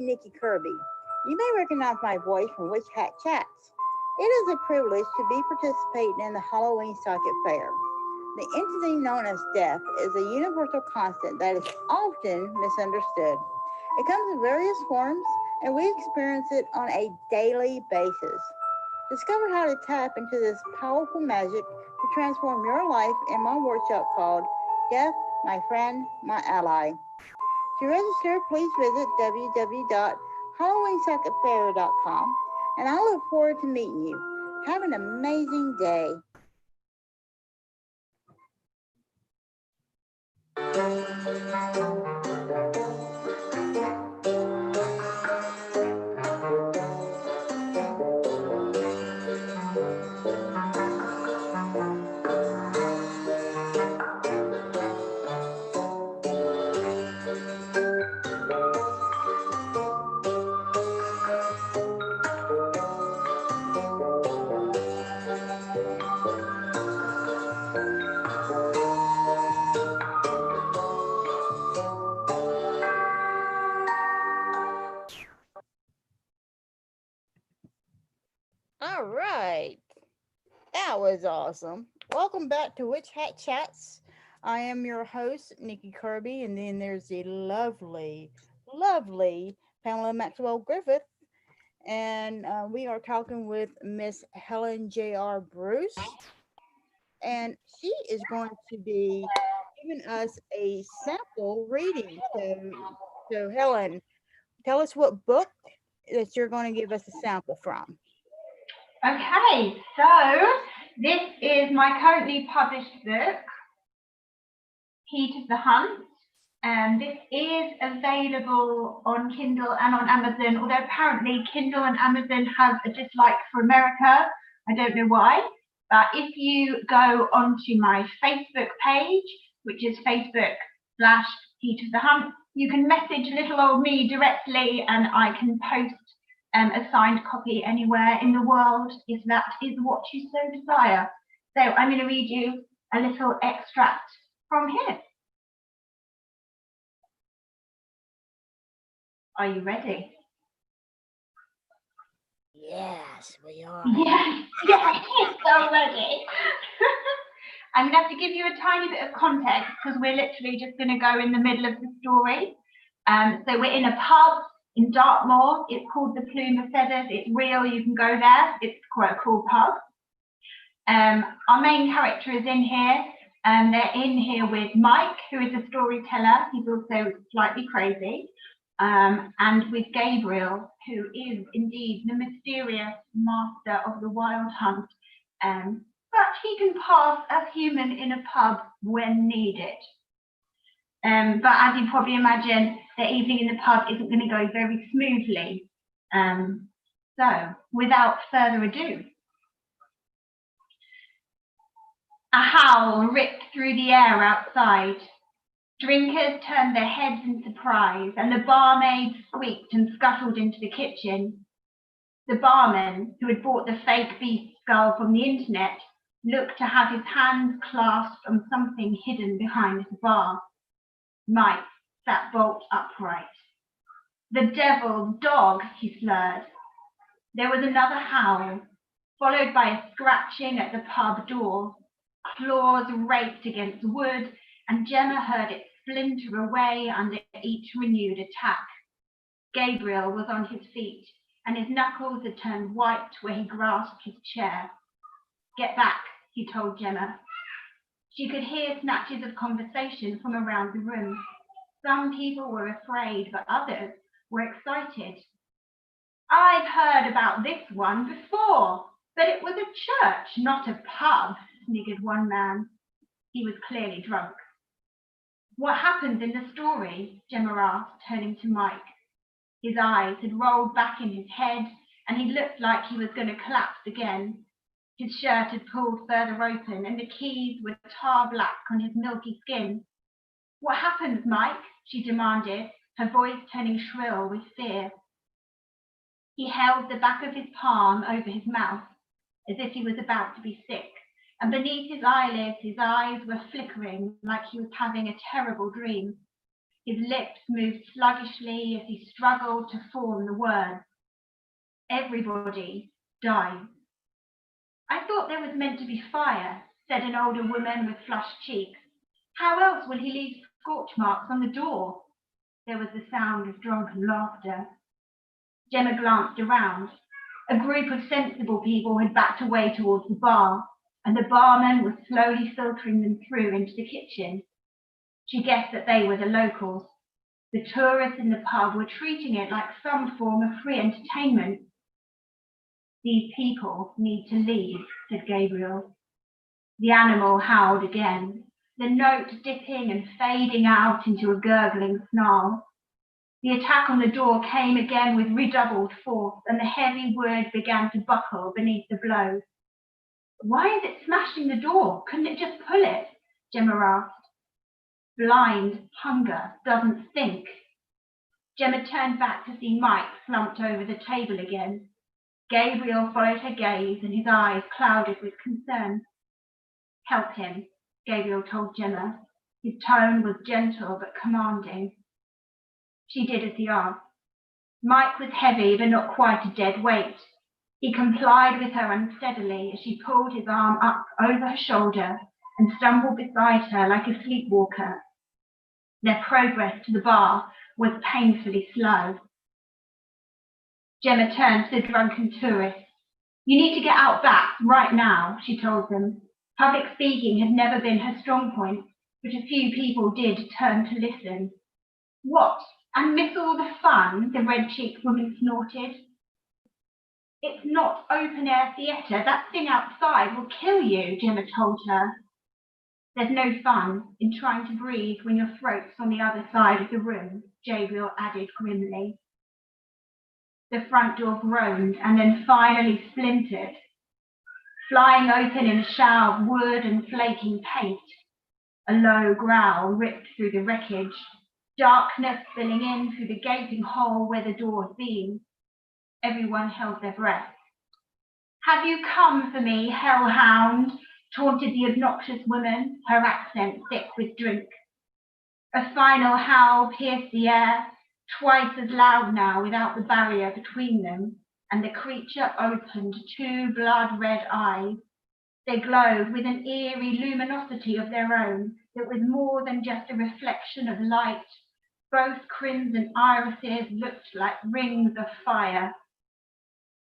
Nikki Kirby. You may recognize my voice from Witch Hat Chats. It is a privilege to be participating in the Halloween Socket Fair. The entity known as death is a universal constant that is often misunderstood. It comes in various forms, and we experience it on a daily basis. Discover how to tap into this powerful magic to transform your life in my workshop called Death, My Friend, My Ally. To register, please visit www.halloweensocketfair.com, and I look forward to meeting you. Have an amazing day. All right. That was awesome. Welcome back to Witch Hat Chats. I am your host, Nikki Kirby, and then there's the lovely, lovely Pamela Maxwell Griffith. And we are talking with Miss Helen J.R. Bruce. And she is going to be giving us a sample reading. So Helen, tell us what book that you're going to give us a sample from. Okay, so this is my currently published book, Heat of the Hunt. This is available on Kindle and on Amazon, although apparently Kindle and Amazon have a dislike for America. I don't know why, but if you go onto my Facebook page, which is Facebook/Heat of the Hunt, you can message little old me directly and I can post a signed copy anywhere in the world if that is what you so desire. So I'm going to read you a little extract from here. Are you ready? Yes, we are. Yes, so ready. I'm going to have to give you a tiny bit of context because we're literally just going to go in the middle of the story. So we're in a pub in Dartmoor. It's called the Plume of Feathers. It's real. You can go there. It's quite a cool pub. Our main character is in here. They're in here with Mike, who is a storyteller. He's also slightly crazy. And with Gabriel, who is indeed the mysterious master of the wild hunt. But he can pass as human in a pub when needed. But as you probably imagine, the evening in the pub isn't going to go very smoothly. So, without further ado, a howl ripped through the air outside. Drinkers turned their heads in surprise, and the barmaid squeaked and scuttled into the kitchen. The barman, who had bought the fake beast skull from the internet, looked to have his hands clasped on something hidden behind the bar. Mike sat bolt upright. The devil's dog, he slurred. There was another howl, followed by a scratching at the pub door. Claws raked against wood, and Gemma heard it splinter away under each renewed attack. Gabriel was on his feet, and his knuckles had turned white where he grasped his chair. Get back, he told Gemma. She could hear snatches of conversation from around the room. Some people were afraid, but others were excited. I've heard about this one before, but it was a church, not a pub, sniggered one man. He was clearly drunk. What happened in the story? Gemma asked, turning to Mike. His eyes had rolled back in his head, and he looked like he was going to collapse again. His shirt had pulled further open, and the keys were tar black on his milky skin. What happened, Mike? She demanded, her voice turning shrill with fear. He held the back of his palm over his mouth, as if he was about to be sick, and beneath his eyelids his eyes were flickering like he was having a terrible dream. His lips moved sluggishly as he struggled to form the words. Everybody dies. I thought there was meant to be fire, said an older woman with flushed cheeks. How else will he leave scorch marks on the door? There was the sound of drunken laughter. Gemma glanced around. A group of sensible people had backed away towards the bar, and the barman was slowly filtering them through into the kitchen. She guessed that they were the locals. The tourists in the pub were treating it like some form of free entertainment. These people need to leave, said Gabriel. The animal howled again, the note dipping and fading out into a gurgling snarl. The attack on the door came again with redoubled force, and the heavy wood began to buckle beneath the blows. Why is it smashing the door? Couldn't it just pull it? Gemma asked. Blind hunger doesn't think. Gemma turned back to see Mike slumped over the table again. Gabriel followed her gaze, and his eyes clouded with concern. Help him, Gabriel told Gemma. His tone was gentle but commanding. She did as he asked. Mike was heavy but not quite a dead weight. He complied with her unsteadily as she pulled his arm up over her shoulder and stumbled beside her like a sleepwalker. Their progress to the bar was painfully slow. Gemma turned to the drunken tourists. You need to get out back right now, she told them. Public speaking had never been her strong point, but a few people did turn to listen. What? And miss all the fun? The red-cheeked woman snorted. It's not open-air theatre. That thing outside will kill you, Gemma told her. There's no fun in trying to breathe when your throat's on the other side of the room, Gabriel added grimly. The front door groaned and then finally splintered, flying open in a shower of wood and flaking paint. A low growl ripped through the wreckage, darkness spilling in through the gaping hole where the door had been. Everyone held their breath. Have you come for me, hellhound? Taunted the obnoxious woman, her accent thick with drink. A final howl pierced the air, twice as loud now without the barrier between them, and the creature opened two blood-red eyes. They glowed with an eerie luminosity of their own that was more than just a reflection of light. Both crimson irises looked like rings of fire.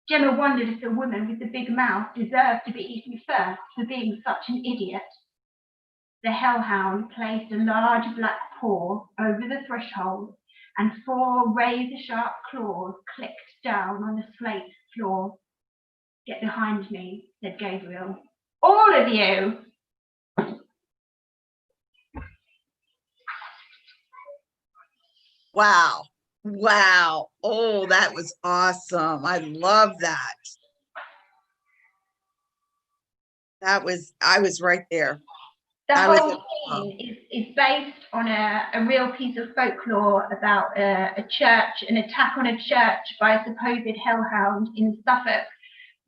Gemma wondered if the woman with the big mouth deserved to be eaten first for being such an idiot. The hellhound placed a large black paw over the threshold, and 4 razor-sharp claws clicked down on the slate floor. Get behind me, said Gabriel. All of you! Wow. Wow. Oh, that was awesome. I love that. I was right there. The whole scene is based on a real piece of folklore about a church, an attack on a church by a supposed hellhound in Suffolk,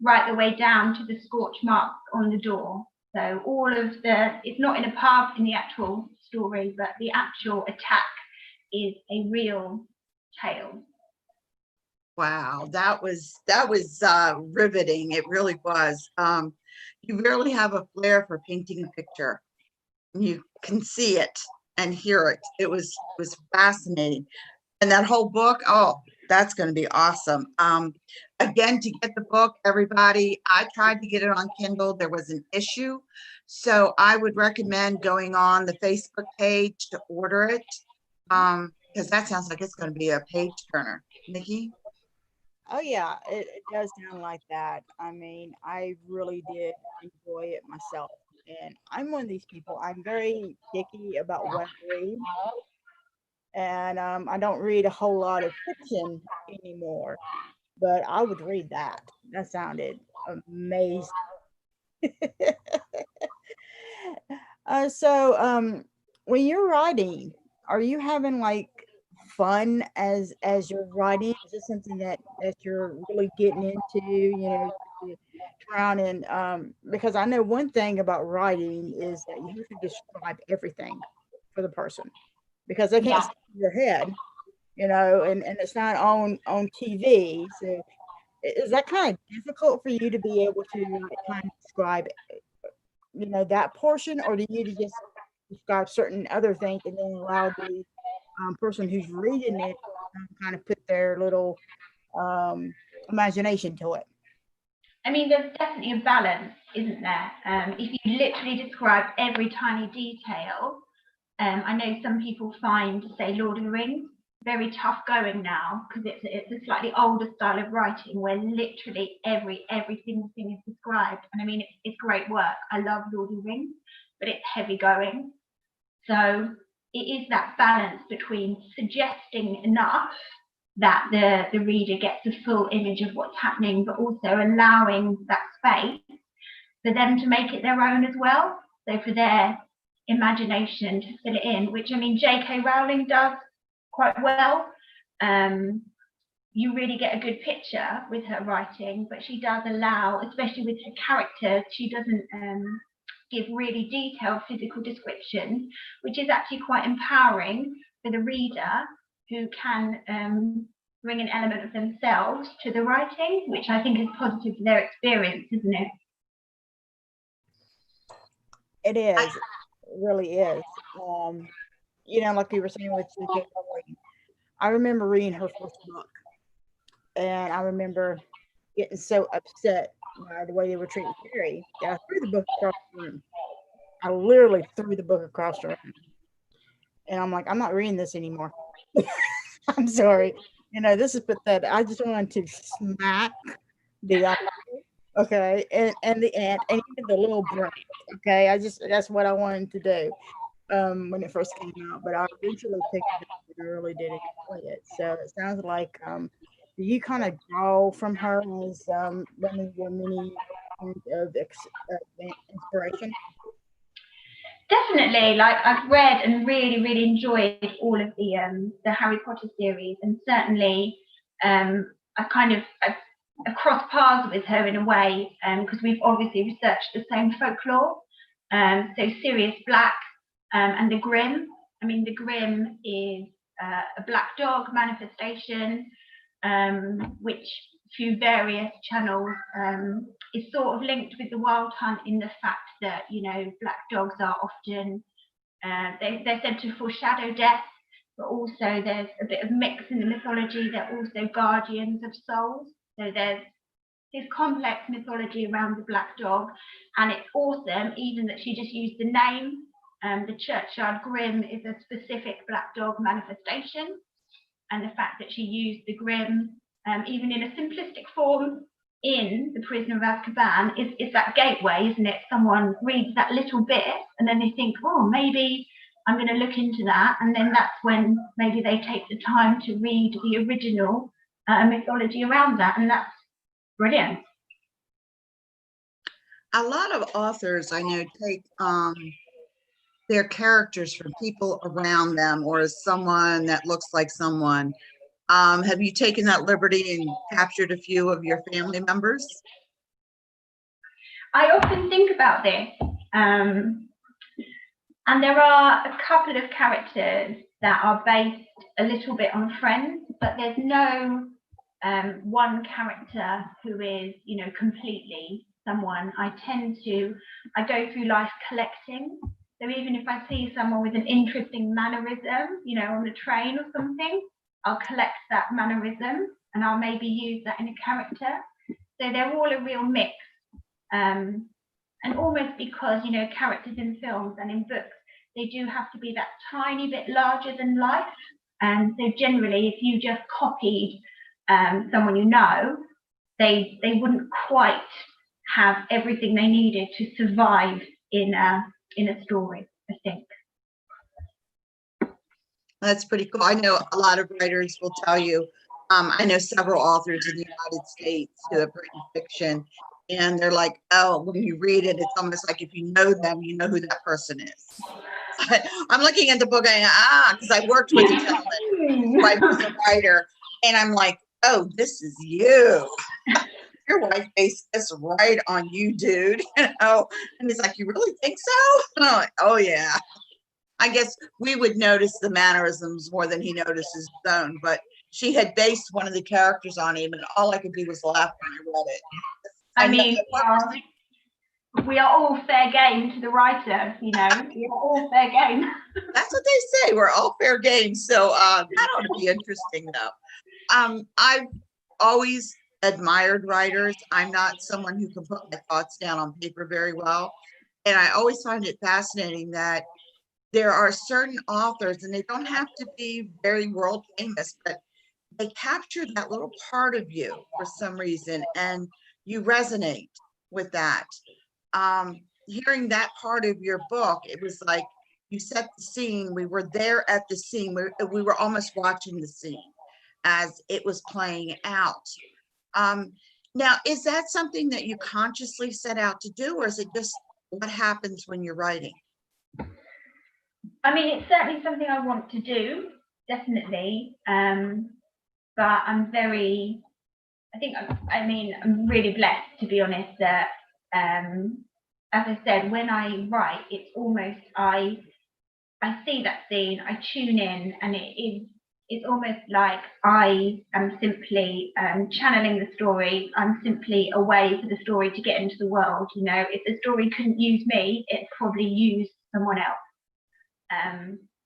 right the way down to the scorch marks on the door. So it's not in a pub in the actual story, but the actual attack is a real tale. Wow, that was riveting. It really was. You really have a flair for painting a picture. You can see it and hear it. It was fascinating. And that whole book, oh, that's going to be awesome. Again, to get the book, everybody, I tried to get it on Kindle. There was an issue. So I would recommend going on the Facebook page to order it. Because that sounds like it's going to be a page turner. Nikki? Oh yeah, it does sound like that. I mean, I really did enjoy it myself. And I'm one of these people, I'm very picky about what I read. And I don't read a whole lot of fiction anymore. But I would read that. That sounded amazing. So when you're writing, are you having like fun as you're writing? Is this something that you're really getting into? Trying and because I know one thing about writing is that you have to describe everything for the person. because they can't Yeah. see your head, and it's not on TV. So is that kind of difficult for you to be able to like, kind of describe, that portion, or do you just describe certain other things and then allow the person who's reading it kind of put their little imagination to it? I mean, there's definitely a balance, isn't there? If you literally describe every tiny detail, I know some people find, say, Lord of the Rings very tough going now because it's a slightly older style of writing where literally every single thing is described. And I mean, it's great work. I love Lord of the Rings, but it's heavy going. So it is that balance between suggesting enough that the reader gets a full image of what's happening, but also allowing that space for them to make it their own as well. So for their imagination to fill it in, which I mean, J.K. Rowling does quite well. You really get a good picture with her writing, but she does allow, especially with her characters, she doesn't give really detailed physical descriptions, which is actually quite empowering for the reader who can bring an element of themselves to the writing, which I think is positive for their experience, isn't it? It is. It really is. Like you were saying with J.K. Rowling, I remember reading her first book, and I remember getting so upset by the way they were treating Harry that I threw the book across the room. I literally threw the book across the room. And I'm like, I'm not reading this anymore. I'm sorry. This is pathetic. I just wanted to smack the author, okay, and the ant, and even the little brat, okay. That's what I wanted to do when it first came out. But I eventually picked it up and I really did enjoy it. So it sounds like do you kind of draw from her as one of your many points of inspiration? Definitely, like I've read and really enjoyed all of the Harry Potter series, and certainly I I've crossed paths with her in a way because we've obviously researched the same folklore. So Sirius Black and the Grimm. I mean, the Grimm is a black dog manifestation, which through various channels is sort of linked with the Wild Hunt in the fact that, black dogs are often, they're said to foreshadow death, but also there's a bit of mix in the mythology. They're also guardians of souls. So there's this complex mythology around the black dog, and it's awesome, even that she just used the name. The Churchyard Grim is a specific black dog manifestation, and the fact that she used the Grim, even in a simplistic form, in The Prisoner of Azkaban is that gateway, isn't it? Someone reads that little bit and then they think, oh, maybe I'm going to look into that. And then that's when maybe they take the time to read the original mythology around that. And that's brilliant. A lot of authors I know take their characters from people around them or someone that looks like someone. Have you taken that liberty and captured a few of your family members? I often think about this, and there are a couple of characters that are based a little bit on friends, but there's no one character who is, completely someone. I go through life collecting. So even if I see someone with an interesting mannerism, on a train or something, I'll collect that mannerism and I'll maybe use that in a character. So they're all a real mix. And almost because, characters in films and in books, they do have to be that tiny bit larger than life. And so generally, if you just copied someone they wouldn't quite have everything they needed to survive in a story, I think. That's pretty cool. I know a lot of writers will tell you, I know several authors in the United States who have written fiction, and they're like, oh, when you read it, it's almost like if you know them, you know who that person is. I'm looking at the book and because I worked with a gentleman, his wife was a writer, and I'm like, oh, this is you. Your wife based this right on you, dude. And he's like, you really think so? And I'm like, oh yeah. I guess we would notice the mannerisms more than he notices his own, but she had based one of the characters on him, and all I could do was laugh when I read it. I mean, we are all fair game to the writer, you know. We are all fair game. That's what they say. We're all fair game. So that ought to be interesting, though. I've always admired writers. I'm not someone who can put my thoughts down on paper very well. And I always find it fascinating that there are certain authors, and they don't have to be very world famous, but they capture that little part of you for some reason, and you resonate with that. Hearing that part of your book, it was like you set the scene. We were there at the scene. We were almost watching the scene as it was playing out. Now, is that something that you consciously set out to do, or is it just what happens when you're writing? I mean, it's certainly something I want to do, definitely. But I'm I'm really blessed, to be honest, that, as I said, when I write, it's almost, I see that scene, I tune in, and it's almost like I am simply channeling the story. I'm simply a way for the story to get into the world. You know, if the story couldn't use me, it probably used someone else.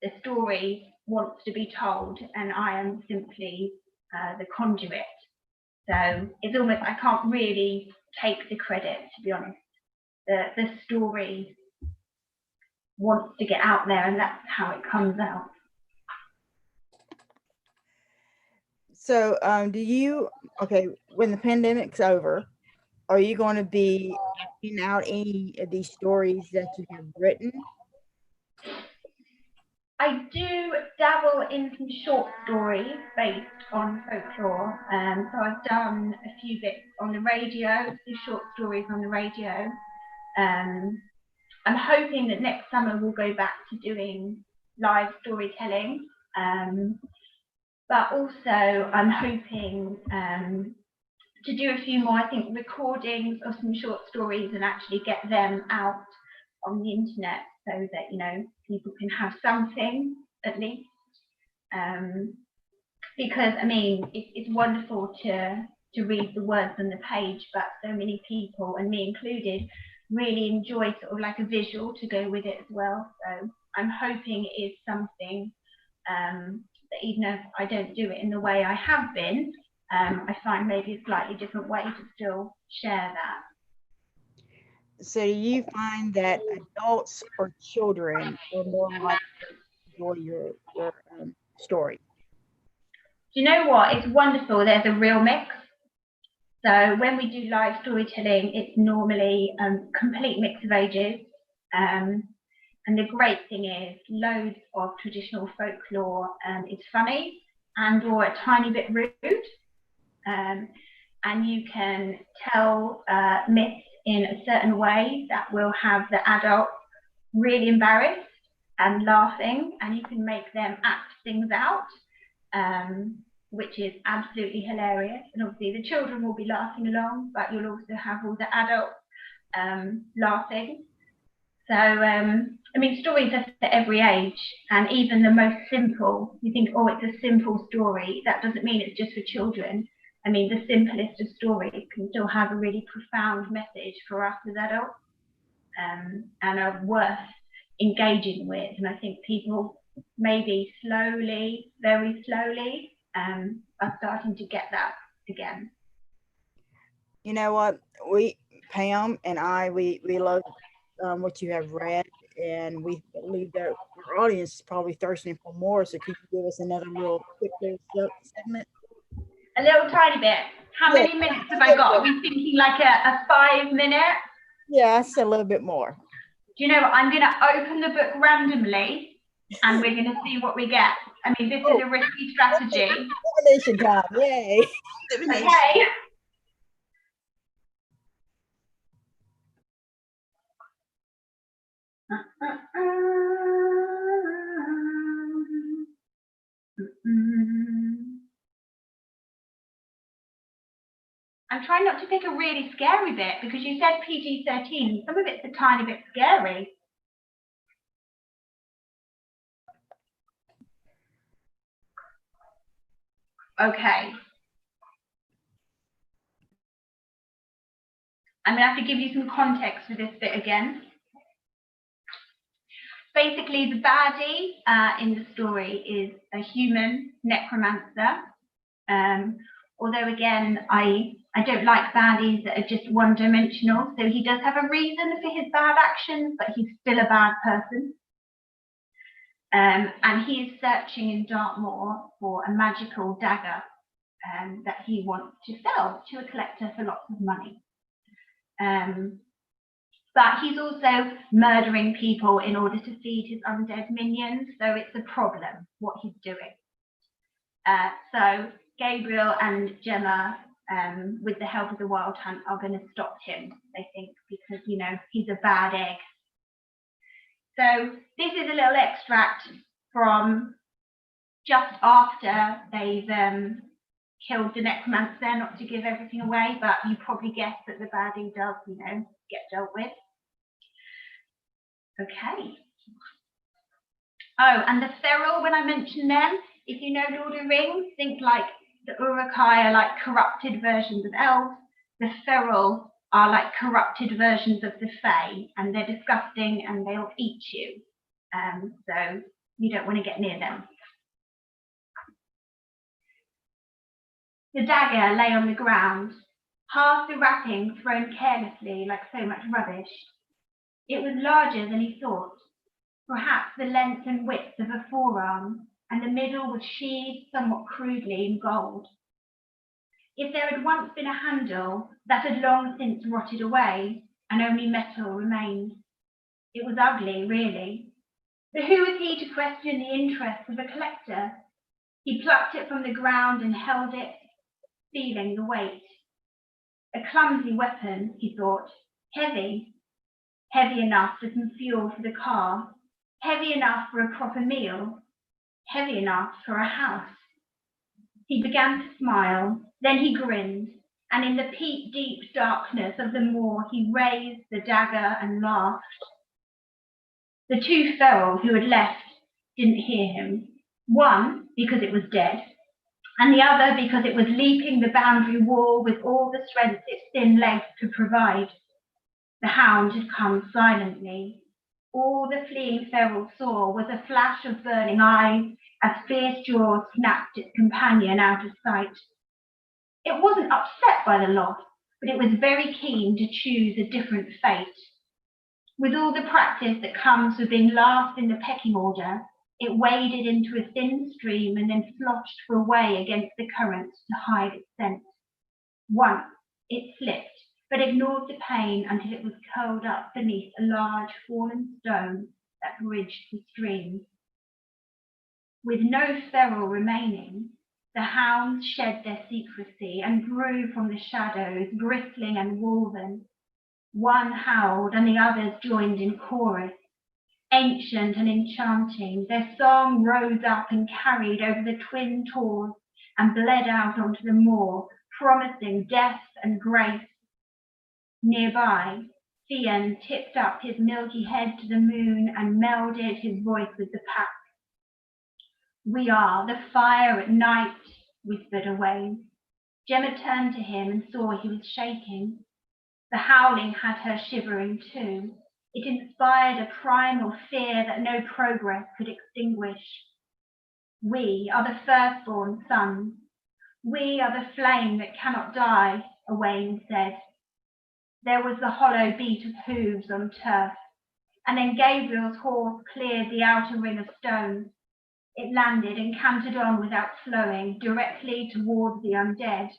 The story wants to be told, and I am simply the conduit. So it's almost, I can't really take the credit, to be honest. The story wants to get out there, and that's how it comes out. So when the pandemic's over, are you going to be putting out any of these stories that you have written? I do dabble in some short stories based on folklore. So I've done a few bits on the radio, a few short stories on the radio. I'm hoping that next summer we'll go back to doing live storytelling. But also I'm hoping to do a few more, I think, recordings of some short stories and actually get them out on the internet so that, you know, people can have something at least. Because, I mean, it's wonderful to read the words on the page, but so many people, and me included, really enjoy sort of like a visual to go with it as well. So I'm hoping it is something that even if I don't do it in the way I have been, I find maybe a slightly different way to still share that. So do you find that adults or children are more likely to enjoy your story? Do you know what? It's wonderful. There's a real mix. So when we do live storytelling, it's normally a complete mix of ages. And the great thing is loads of traditional folklore is funny and or a tiny bit rude. And you can tell myths in a certain way that will have the adults really embarrassed and laughing, and you can make them act things out, which is absolutely hilarious. And obviously the children will be laughing along, but you'll also have all the adults laughing. So, I mean, stories are for every age, and even the most simple, you think, oh, it's a simple story. That doesn't mean it's just for children. I mean, the simplest of stories can still have a really profound message for us as adults, and are worth engaging with. And I think people maybe slowly, very slowly, are starting to get that again. You know what? Pam and I, we love what you have read, and we believe that our audience is probably thirsting for more. So could you give us another little quick little segment? A little tiny bit. How many minutes have I got? Are we thinking like a 5 minute? Yes, a little bit more. Do you know what? I'm going to open the book randomly, and we're going to see what we get. I mean, this is a risky strategy. Divination time, yay! Okay. I'm trying not to pick a really scary bit because you said PG-13. Some of it's a tiny bit scary. Okay. I'm going to have to give you some context for this bit again. Basically, the baddie in the story is a human necromancer. Although, again, I don't like baddies that are just one-dimensional. So he does have a reason for his bad actions, but he's still a bad person. And he is searching in Dartmoor for a magical dagger that he wants to sell to a collector for lots of money. But he's also murdering people in order to feed his undead minions, so it's a problem what he's doing. So Gabriel and Gemma, with the help of the Wild Hunt, are going to stop him, they think, because, you know, he's a bad egg. So this is a little extract from just after they've killed the necromancer, not to give everything away, but you probably guess that the baddie does, you know, get dealt with. Okay. Oh, and the feral, when I mentioned them, if you know Lord of the Rings, think like the Uruk-hai are like corrupted versions of elves. The feral are like corrupted versions of the Fae, and they're disgusting and they'll eat you. So you don't want to get near them. The dagger lay on the ground, half the wrapping thrown carelessly like so much rubbish. It was larger than he thought, perhaps the length and width of a forearm, and the middle was sheathed somewhat crudely in gold. If there had once been a handle, that had long since rotted away, and only metal remained. It was ugly, really. But who was he to question the interests of a collector? He plucked it from the ground and held it, feeling the weight. A clumsy weapon, he thought, heavy. Heavy enough for some fuel for the car, heavy enough for a proper meal, heavy enough for a house. He began to smile, then he grinned, and in the deep darkness of the moor he raised the dagger and laughed. The two feral who had left didn't hear him, one because it was dead, and the other because it was leaping the boundary wall with all the strength its thin legs could provide. The hound had come silently. All the fleeing feral saw was a flash of burning eyes as fierce jaws snapped its companion out of sight. It wasn't upset by the loss, but it was very keen to choose a different fate. With all the practice that comes with being last in the pecking order, it waded into a thin stream and then sloshed for a way against the current to hide its scent. Once it slipped, but ignored the pain until it was curled up beneath a large fallen stone that bridged the stream. With no feral remaining, the hounds shed their secrecy and grew from the shadows, bristling and woven. One howled and the others joined in chorus. Ancient and enchanting, their song rose up and carried over the twin tors and bled out onto the moor, promising death and grace. Nearby, Theon tipped up his milky head to the moon and melded his voice with the pack. "We are the fire at night," whispered Owain. Gemma turned to him and saw he was shaking. The howling had her shivering too. It inspired a primal fear that no progress could extinguish. "We are the firstborn sons. We are the flame that cannot die," Owain said. There was the hollow beat of hooves on turf, and then Gabriel's horse cleared the outer ring of stones. It landed and cantered on without slowing, directly towards the undead.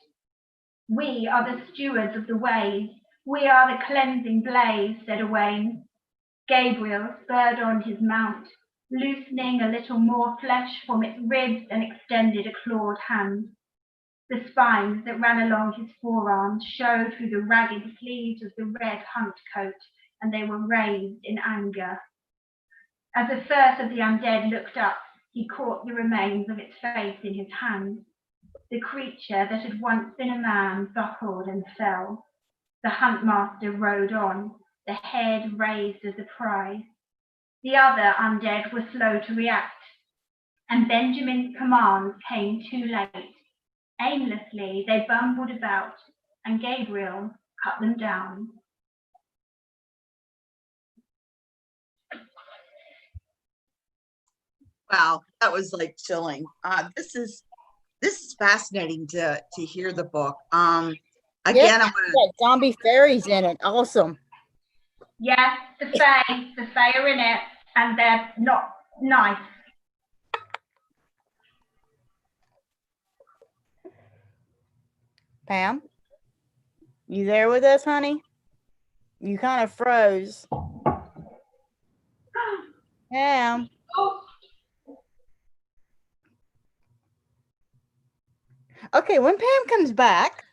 "We are the stewards of the ways. We are the cleansing blaze," said Owain. Gabriel spurred on his mount, loosening a little more flesh from its ribs and extended a clawed hand. The spines that ran along his forearms showed through the ragged sleeves of the red hunt coat, and they were raised in anger. As the first of the undead looked up, he caught the remains of its face in his hand. The creature that had once been a man buckled and fell. The huntmaster rode on, the head raised as a prize. The other undead were slow to react, and Benjamin's commands came too late. Aimlessly they bumbled about, and Gabriel cut them down. Wow, that was like chilling. This is fascinating to hear the book. Yep, Again, I want to. got zombie fairies in it. Awesome. Yeah, the Fae are in it, and they're not nice. Pam, you there with us, honey? You kind of froze. Pam. Oh, Okay, when Pam comes back,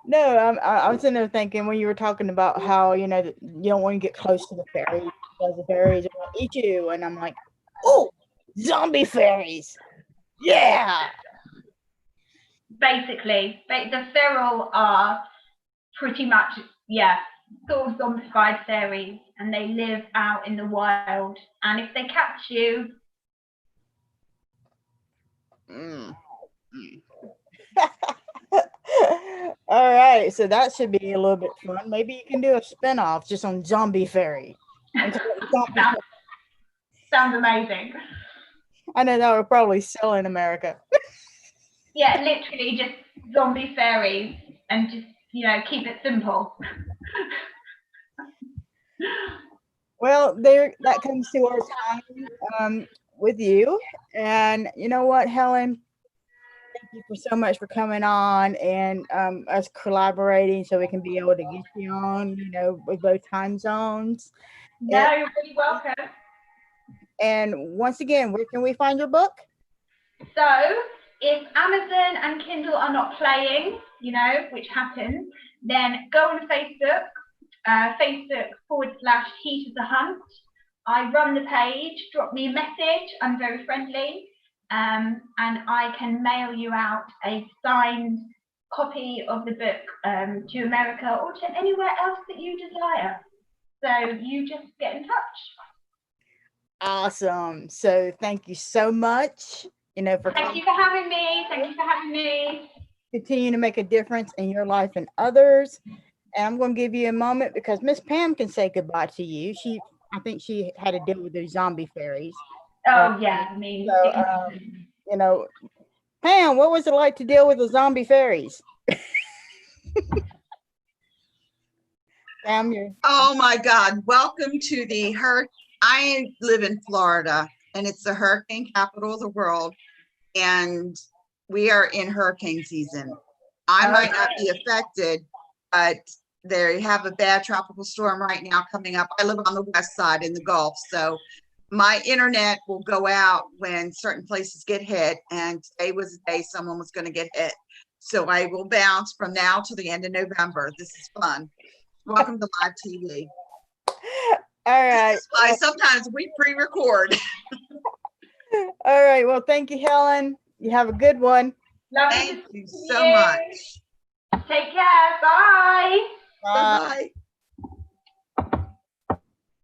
no, I was in there thinking when you were talking about how, you know, that you don't want to get close to the fairies because the fairies are going to eat you. And I'm like, oh, zombie fairies. Yeah. basically, the feral are pretty much, yeah, sort of zombified fairies, and they live out in the wild. And if they catch you, Mm. All right, so that should be a little bit fun. Maybe you can do a spin-off just on zombie fairy. And call it zombie sounds, sounds amazing. I know that would probably sell in America. Yeah, literally just zombie fairies, and just, you know, keep it simple. Well, there that comes to our time with you. And you know what, Helen? Thank you for so much for coming on and us collaborating so we can be able to get you on, you know, with both time zones. No, you're really welcome. And once again, where can we find your book? So if Amazon and Kindle are not playing, you know, which happens, then go on Facebook, Facebook.com/Heat of the Hunt. I run the page, drop me a message, I'm very friendly, and I can mail you out a signed copy of the book to America or to anywhere else that you desire. So you just get in touch. Awesome. So thank you so much, you know, for Thank you for having me. Thank you for having me. continuing to make a difference in your life and others. And I'm going to give you a moment because Miss Pam can say goodbye to you. I think she had to deal with those zombie fairies. Oh yeah, I mean, So, you know, Pam, what was it like to deal with the zombie fairies? Pam, you're. Oh my God! Welcome to the hurricane. I live in Florida, and it's the hurricane capital of the world, and we are in hurricane season. I might not be affected, but they have a bad tropical storm right now coming up. I live on the west side in the Gulf, so my internet will go out when certain places get hit, and today was the day someone was going to get hit. So I will bounce from now to the end of November. This is fun. Welcome to live TV. All right. This is why sometimes we pre-record. All right. Well, thank you, Helen. You have a good one. Lovely Thank to you see so you. much. Take care. Bye. Bye. Bye-bye.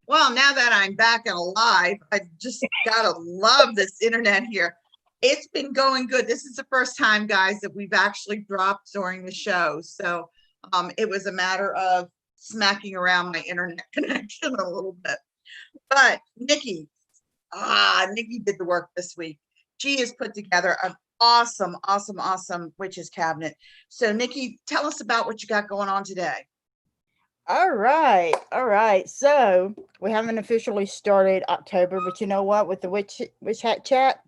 Well, now that I'm back and alive, I just gotta love this internet here. It's been going good. This is the first time, guys, that we've actually dropped during the show. So it was a matter of smacking around my internet connection a little bit. But Nikki did the work this week. She has put together an awesome witches cabinet. So Nikki, tell us about what you got going on today. All right. So we haven't officially started October, but you know what? With the witch hat chat,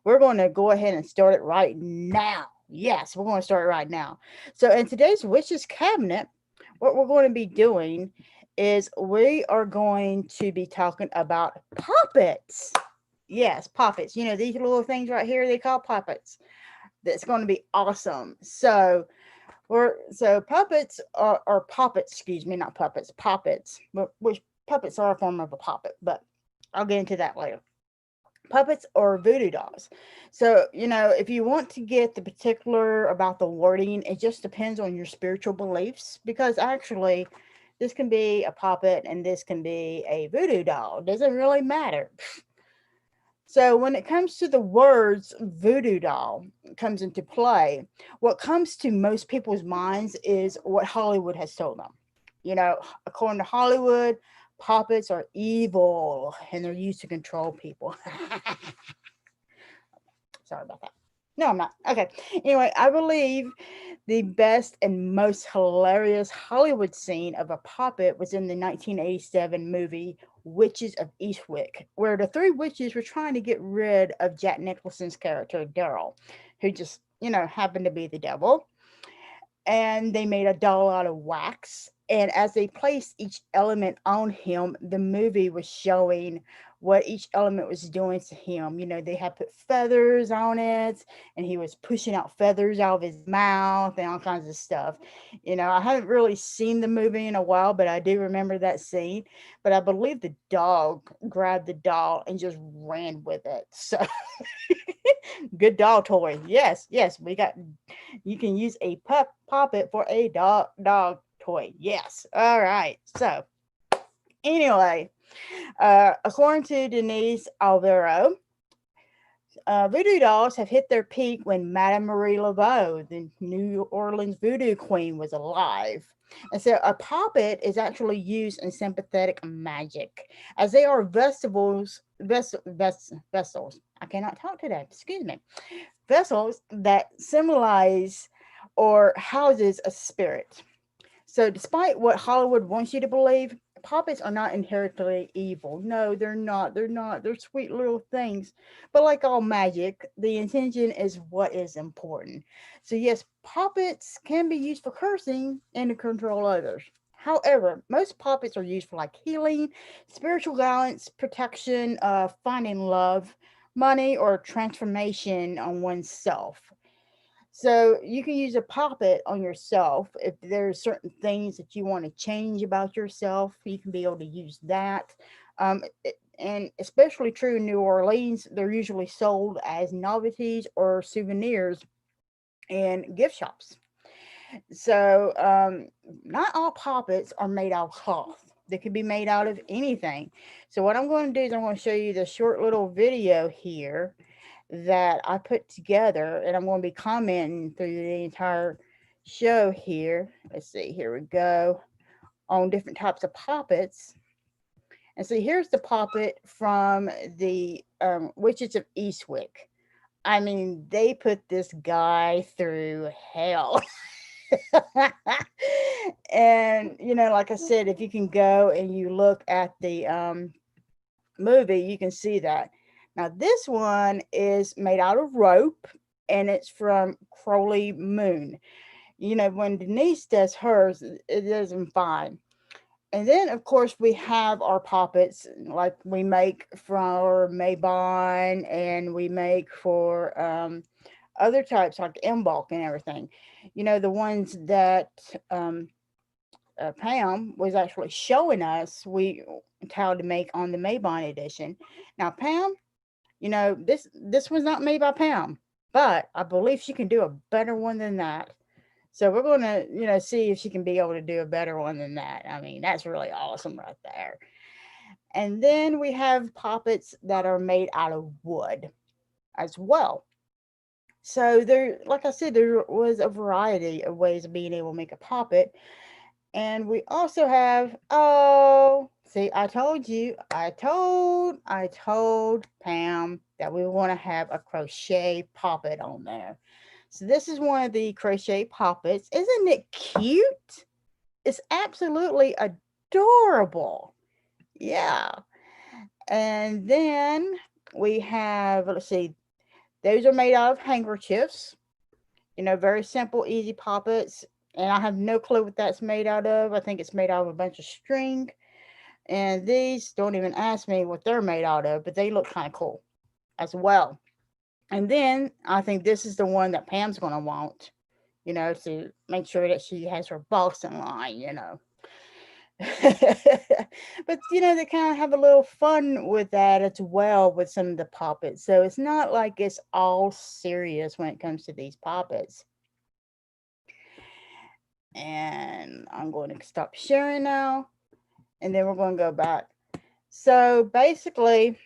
we're going to go ahead and start it right now. Yes, we're going to start it right now. So in today's witches cabinet, what we're going to be doing is we are going to be talking about puppets. Yes, puppets. You know, these little things right here, they call puppets. That's going to be awesome. So puppets are puppets, excuse me, not puppets, poppets, which puppets are a form of a puppet, but I'll get into that later. Puppets or voodoo dolls. So, you know, if you want to get the particular about the wording, it just depends on your spiritual beliefs, because actually this can be a puppet and this can be a voodoo doll. It doesn't really matter. So when it comes to the words voodoo doll comes into play, what comes to most people's minds is what Hollywood has told them. You know, according to Hollywood, puppets are evil and they're used to control people. Sorry about that. No, I'm not. Okay. Anyway, I believe the best and most hilarious Hollywood scene of a puppet was in the 1987 movie Witches of Eastwick, where the three witches were trying to get rid of Jack Nicholson's character, Daryl, who just, happened to be the devil. And they made a doll out of wax. And as they placed each element on him, the movie was showing what each element was doing to him. They had put feathers on it, and he was pushing out feathers out of his mouth and all kinds of stuff. I haven't really seen the movie in a while, but I do remember that scene. But I believe the dog grabbed the doll and just ran with it. So good doll toy. Yes, yes, you can use a puppet for a dog toy. Yes. All right. So anyway, according to Denise Alvaro, voodoo dolls have hit their peak when Madame Marie Laveau, the New Orleans voodoo queen, was alive. And so a puppet is actually used in sympathetic magic, as they are vessels. I cannot talk today. Excuse me. Vessels that symbolize or houses a spirit. So, despite what Hollywood wants you to believe, puppets are not inherently evil. No, they're not. They're not. They're sweet little things. But like all magic, the intention is what is important. So, yes, puppets can be used for cursing and to control others. However, most puppets are used for like healing, spiritual guidance, protection, finding love, money, or transformation on oneself. So you can use a puppet on yourself. If there's certain things that you want to change about yourself, you can be able to use that. And especially true in New Orleans, they're usually sold as novelties or souvenirs in gift shops. So not all puppets are made out of cloth. They can be made out of anything. So what I'm going to do is I'm going to show you the short little video here that I put together, and I'm going to be commenting through the entire show here. Let's see, here we go, on different types of puppets. And see, here's the puppet from the Witches of Eastwick. I mean, they put this guy through hell. And, like I said, if you can go and you look at the movie, you can see that. Now, this one is made out of rope, and it's from Crowley Moon. When Denise does hers, it does them fine. And then, of course, we have our puppets, like we make for Maybon, and we make for other types like Mbok and everything. The ones that Pam was actually showing us, how to make on the Maybon edition. Now, Pam, this was not made by Pam, but I believe she can do a better one than that. So we're going to, see if she can be able to do a better one than that. I mean, that's really awesome right there. And then we have puppets that are made out of wood as well. So there, like I said, there was a variety of ways of being able to make a puppet. And we also have, see, I told you, I told Pam that we want to have a crochet puppet on there. So this is one of the crochet puppets. Isn't it cute? It's absolutely adorable. Yeah. And then we have, let's see, those are made out of handkerchiefs. Very simple, easy puppets. And I have no clue what that's made out of. I think it's made out of a bunch of string. And these, don't even ask me what they're made out of, but they look kind of cool as well. And then I think this is the one that Pam's going to want, to make sure that she has her boss in line, But, they kind of have a little fun with that as well with some of the puppets. So it's not like it's all serious when it comes to these puppets. And I'm going to stop sharing now, and then we're going to go back. So basically,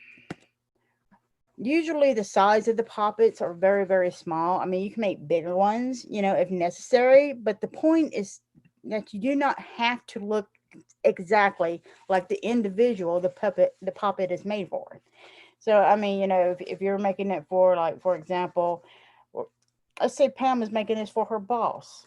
Usually the size of the poppets are very, very small. I mean, you can make bigger ones, if necessary, but the point is that you do not have to look exactly like the individual the puppet is made for. So, I mean, if you're making it for, like, for example, let's say Pam is making this for her boss.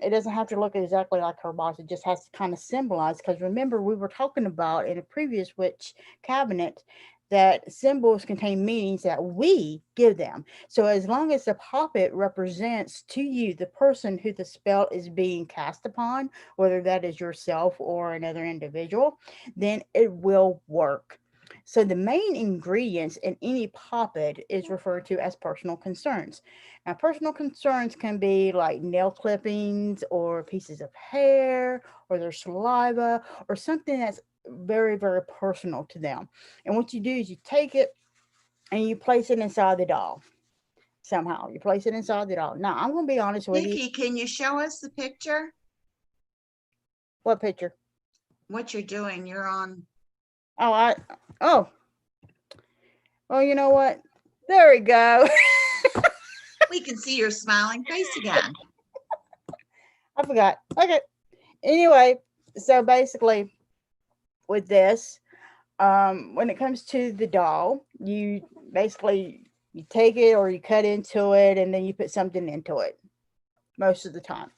It doesn't have to look exactly like her boss. It just has to kind of symbolize. Because remember, we were talking about in a previous witch cabinet that symbols contain meanings that we give them. So as long as the puppet represents to you the person who the spell is being cast upon, whether that is yourself or another individual, then it will work. So the main ingredients in any puppet is referred to as personal concerns. Now, personal concerns can be like nail clippings or pieces of hair or their saliva or something that's very, very personal to them. And what you do is you take it and you place it inside the doll. Somehow you place it inside the doll. Now, I'm going to be honest with you. Nikki, can you show us the picture? What picture? What you're doing? You're on. Oh, well, you know what? There we go. We can see your smiling face again. I forgot. Okay. Anyway, so basically with this, when it comes to the doll, you basically you take it or you cut into it and then you put something into it most of the time.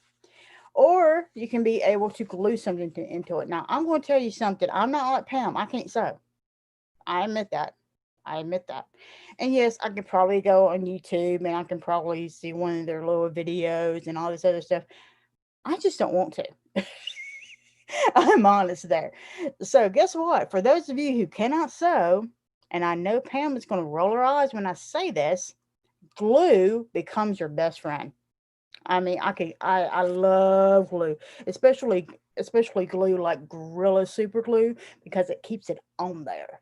Or you can be able to glue something into it. Now, I'm going to tell you something. I'm not like Pam. I can't sew. I admit that. I admit that. And yes, I could probably go on YouTube and I can probably see one of their little videos and all this other stuff. I just don't want to. I'm honest there. So, guess what? For those of you who cannot sew, and I know Pam is going to roll her eyes when I say this, glue becomes your best friend. I mean, I love glue, especially glue like Gorilla Super Glue because it keeps it on there.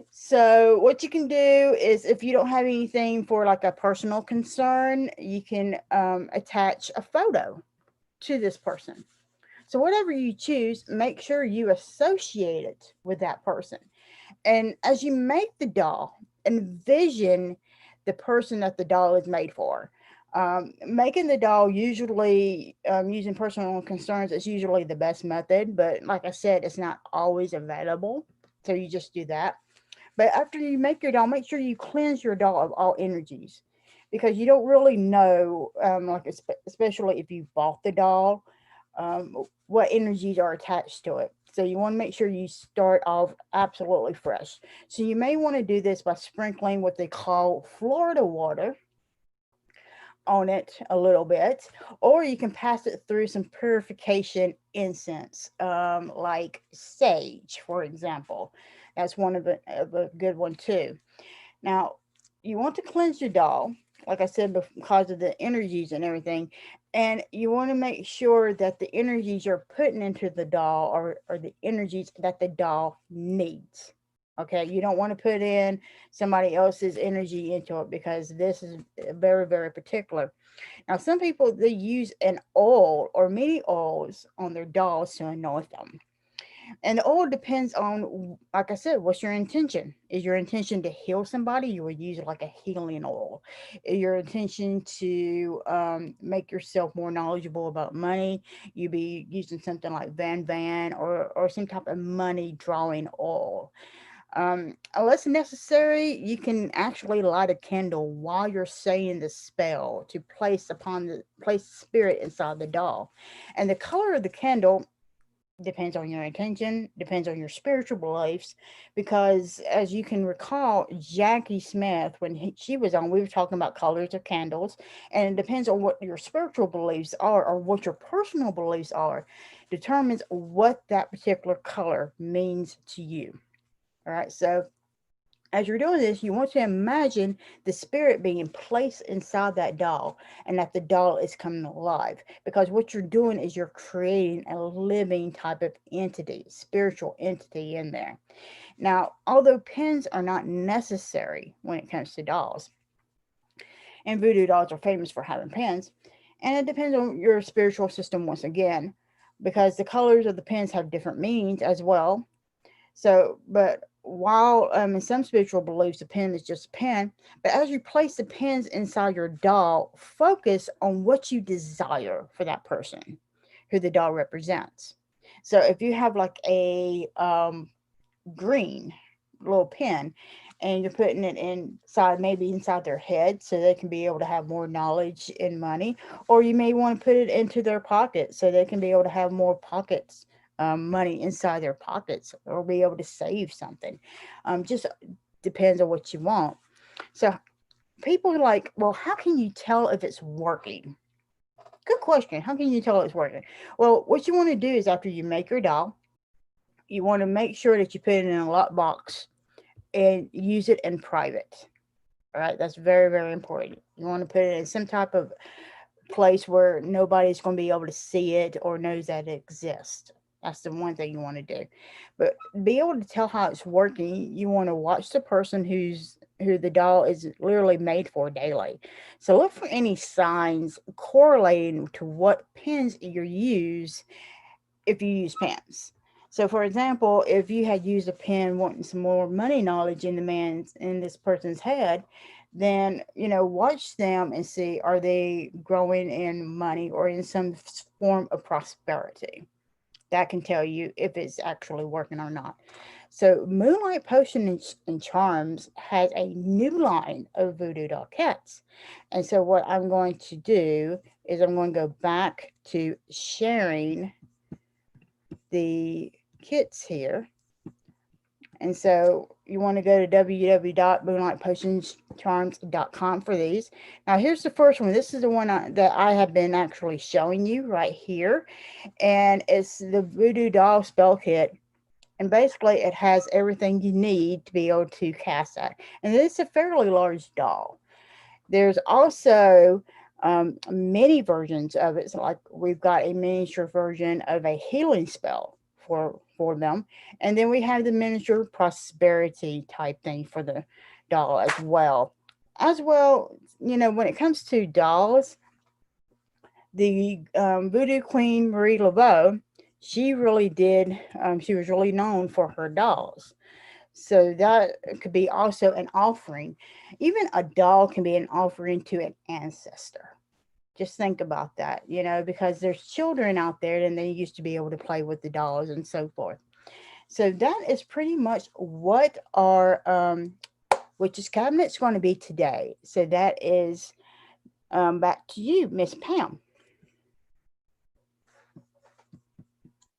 So what you can do is if you don't have anything for like a personal concern, you can attach a photo to this person. So whatever you choose, make sure you associate it with that person. And as you make the doll, envision the person that the doll is made for. Making the doll usually using personal concerns is usually the best method, but like I said, it's not always available. So you just do that. But after you make your doll, make sure you cleanse your doll of all energies because you don't really know, especially if you bought the doll, what energies are attached to it. So you want to make sure you start off absolutely fresh. So you may want to do this by sprinkling what they call Florida water on it a little bit, or you can pass it through some purification incense, like sage, for example. That's one of a good one too. Now, you want to cleanse your doll, like I said, because of the energies and everything. And you want to make sure that the energies you're putting into the doll are the energies that the doll needs. Okay, you don't want to put in somebody else's energy into it because this is very, very particular. Now, some people they use an oil or many oils on their dolls to anoint them. And the oil depends on, like I said, what's your intention? Is your intention to heal somebody? You would use like a healing oil. Is your intention to make yourself more knowledgeable about money? You'd be using something like Van or some type of money drawing oil. Unless necessary, you can actually light a candle while you're saying the spell to place spirit inside the doll. And the color of the candle depends on your intention, depends on your spiritual beliefs, because as you can recall, Jackie Smith, when she was on, we were talking about colors of candles, and it depends on what your spiritual beliefs are or what your personal beliefs are, determines what that particular color means to you. All right, so as you're doing this, you want to imagine the spirit being placed inside that doll and that the doll is coming alive. Because what you're doing is you're creating a living type of entity, spiritual entity in there. Now, although pins are not necessary when it comes to dolls, and voodoo dolls are famous for having pins, and it depends on your spiritual system once again, because the colors of the pins have different meanings as well. So, but while in some spiritual beliefs, a pen is just a pen, but as you place the pens inside your doll, focus on what you desire for that person who the doll represents. So, if you have like a green little pen and you're putting it inside, maybe inside their head so they can be able to have more knowledge in money, or you may want to put it into their pocket so they can be able to have more pockets, money inside their pockets, or be able to save something. Just depends on what you want. So people are like, well, how can you tell if it's working? Good question. How can you tell it's working? Well, what you want to do is, after you make your doll, you want to make sure that you put it in a lockbox and use it in private. All right, that's very, very important. You want to put it in some type of place where nobody's going to be able to see it or knows that it exists. That's the one thing you want to do. But be able to tell how it's working, you want to watch the person who the doll is literally made for daily. So look for any signs correlating to what pens you use if you use pens. So, for example, if you had used a pen wanting some more money knowledge in this person's head, then watch them and see, are they growing in money or in some form of prosperity. That can tell you if it's actually working or not. So, Moonlight Potion and Charms has a new line of voodoo doll kits. And so, what I'm going to do is I'm going to go back to sharing the kits here. And so you want to go to www.moonlightpotionscharms.com for these. Now, here's the first one. This is the one that I have been actually showing you right here. And it's the Voodoo Doll Spell Kit. And basically, it has everything you need to be able to cast that. And it's a fairly large doll. There's also many versions of it. So like we've got a miniature version of a healing spell for them, and then we have the miniature prosperity type thing for the doll as well. As well, when it comes to dolls, the Voodoo Queen Marie Laveau, she really did. She was really known for her dolls. So that could be also an offering. Even a doll can be an offering to an ancestor. Just think about that, because there's children out there and they used to be able to play with the dolls and so forth. So that is pretty much what our witch's cabinet's going to be today. So that is back to you, Miss Pam.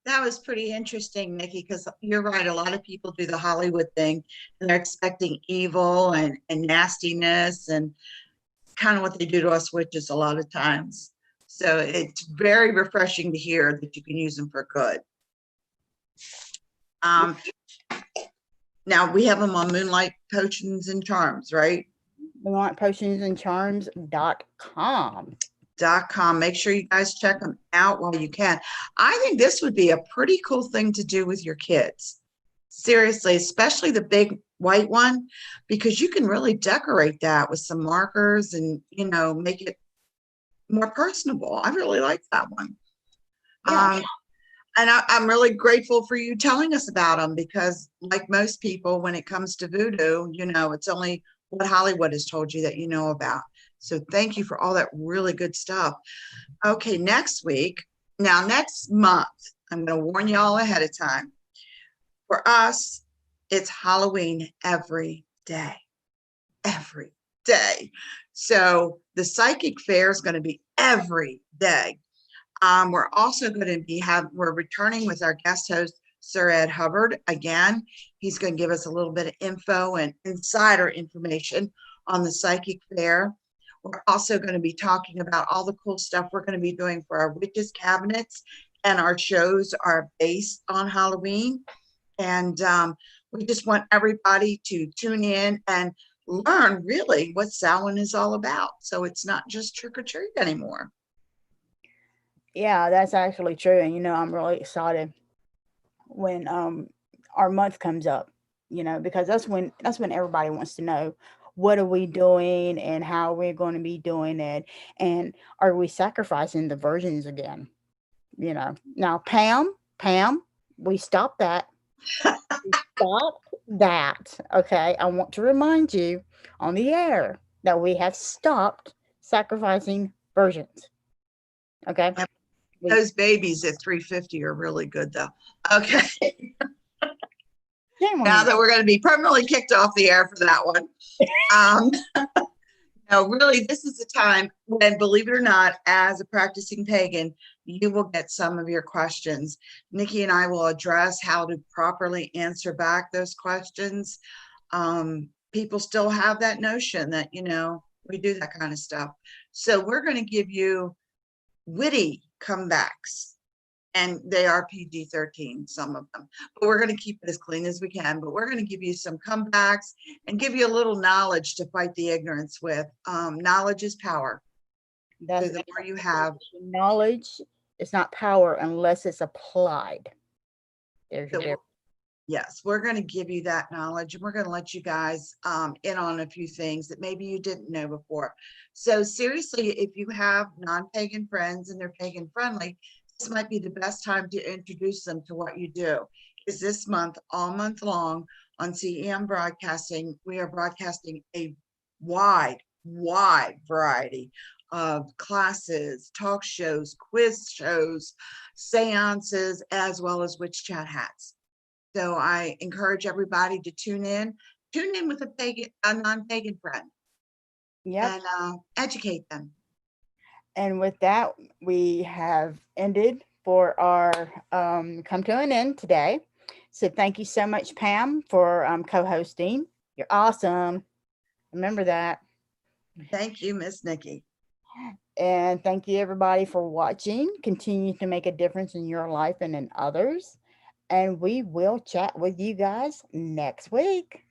That was pretty interesting, Nikki, because you're right. A lot of people do the Hollywood thing and they're expecting evil and nastiness and kind of what they do to us witches a lot of times. So it's very refreshing to hear that you can use them for good. Now we have them on Moonlight Potions and Charms, right? MoonlightPotionsandCharms.com. Make sure you guys check them out while you can. I think this would be a pretty cool thing to do with your kids. Seriously, especially the big white one, because you can really decorate that with some markers and, make it more personable. I really like that one. Yeah. And I'm really grateful for you telling us about them because, like most people, when it comes to voodoo, it's only what Hollywood has told you that you know about. So thank you for all that really good stuff. Okay, next month, I'm going to warn you all ahead of time. For us, it's Halloween every day. Every day. So the psychic fair is going to be every day. We're also going to we're returning with our guest host, Sir Ed Hubbard. Again, he's going to give us a little bit of info and insider information on the psychic fair. We're also going to be talking about all the cool stuff we're going to be doing for our witches cabinets, and our shows are based on Halloween. And we just want everybody to tune in and learn really what Samhain is all about. So it's not just trick or treat anymore. Yeah, that's actually true. And I'm really excited when our month comes up, because that's when everybody wants to know, what are we doing and how we're going to be doing it, and are we sacrificing the virgins again? Now, Pam, we stopped that. Stop that. Okay. I want to remind you on the air that we have stopped sacrificing virgins. Okay. Yep. We, Those babies at 350 are really good though. Okay. shame on Now you. that we're going to be permanently kicked off the air for that one. Um, no, really, this is the time when, believe it or not, as a practicing pagan, you will get some of your questions. Nikki and I will address how to properly answer back those questions. People still have that notion that, we do that kind of stuff. So we're going to give you witty comebacks. And they are PG-13, some of them, but we're going to keep it as clean as we can. But we're going to give you some comebacks and give you a little knowledge to fight the ignorance with. Knowledge is power. That's So the more you have, knowledge is not power unless it's applied. There's your difference. yes, we're going to give you that knowledge, and we're going to let you guys in on a few things that maybe you didn't know before. So seriously, if you have non-pagan friends and they're pagan friendly, this might be the best time to introduce them to what you do. Is this month, all month long on CEM Broadcasting, we are broadcasting a wide variety of classes, talk shows, quiz shows, seances, as well as witch chat hats. So I encourage everybody to tune in with a non-pagan friend, Yep. and educate them. And with that, we have ended for our come to an end today. So thank you so much, Pam, for co-hosting. You're awesome. Remember that. Thank you, Miss Nikki. And thank you, everybody, for watching. Continue to make a difference in your life and in others. And we will chat with you guys next week.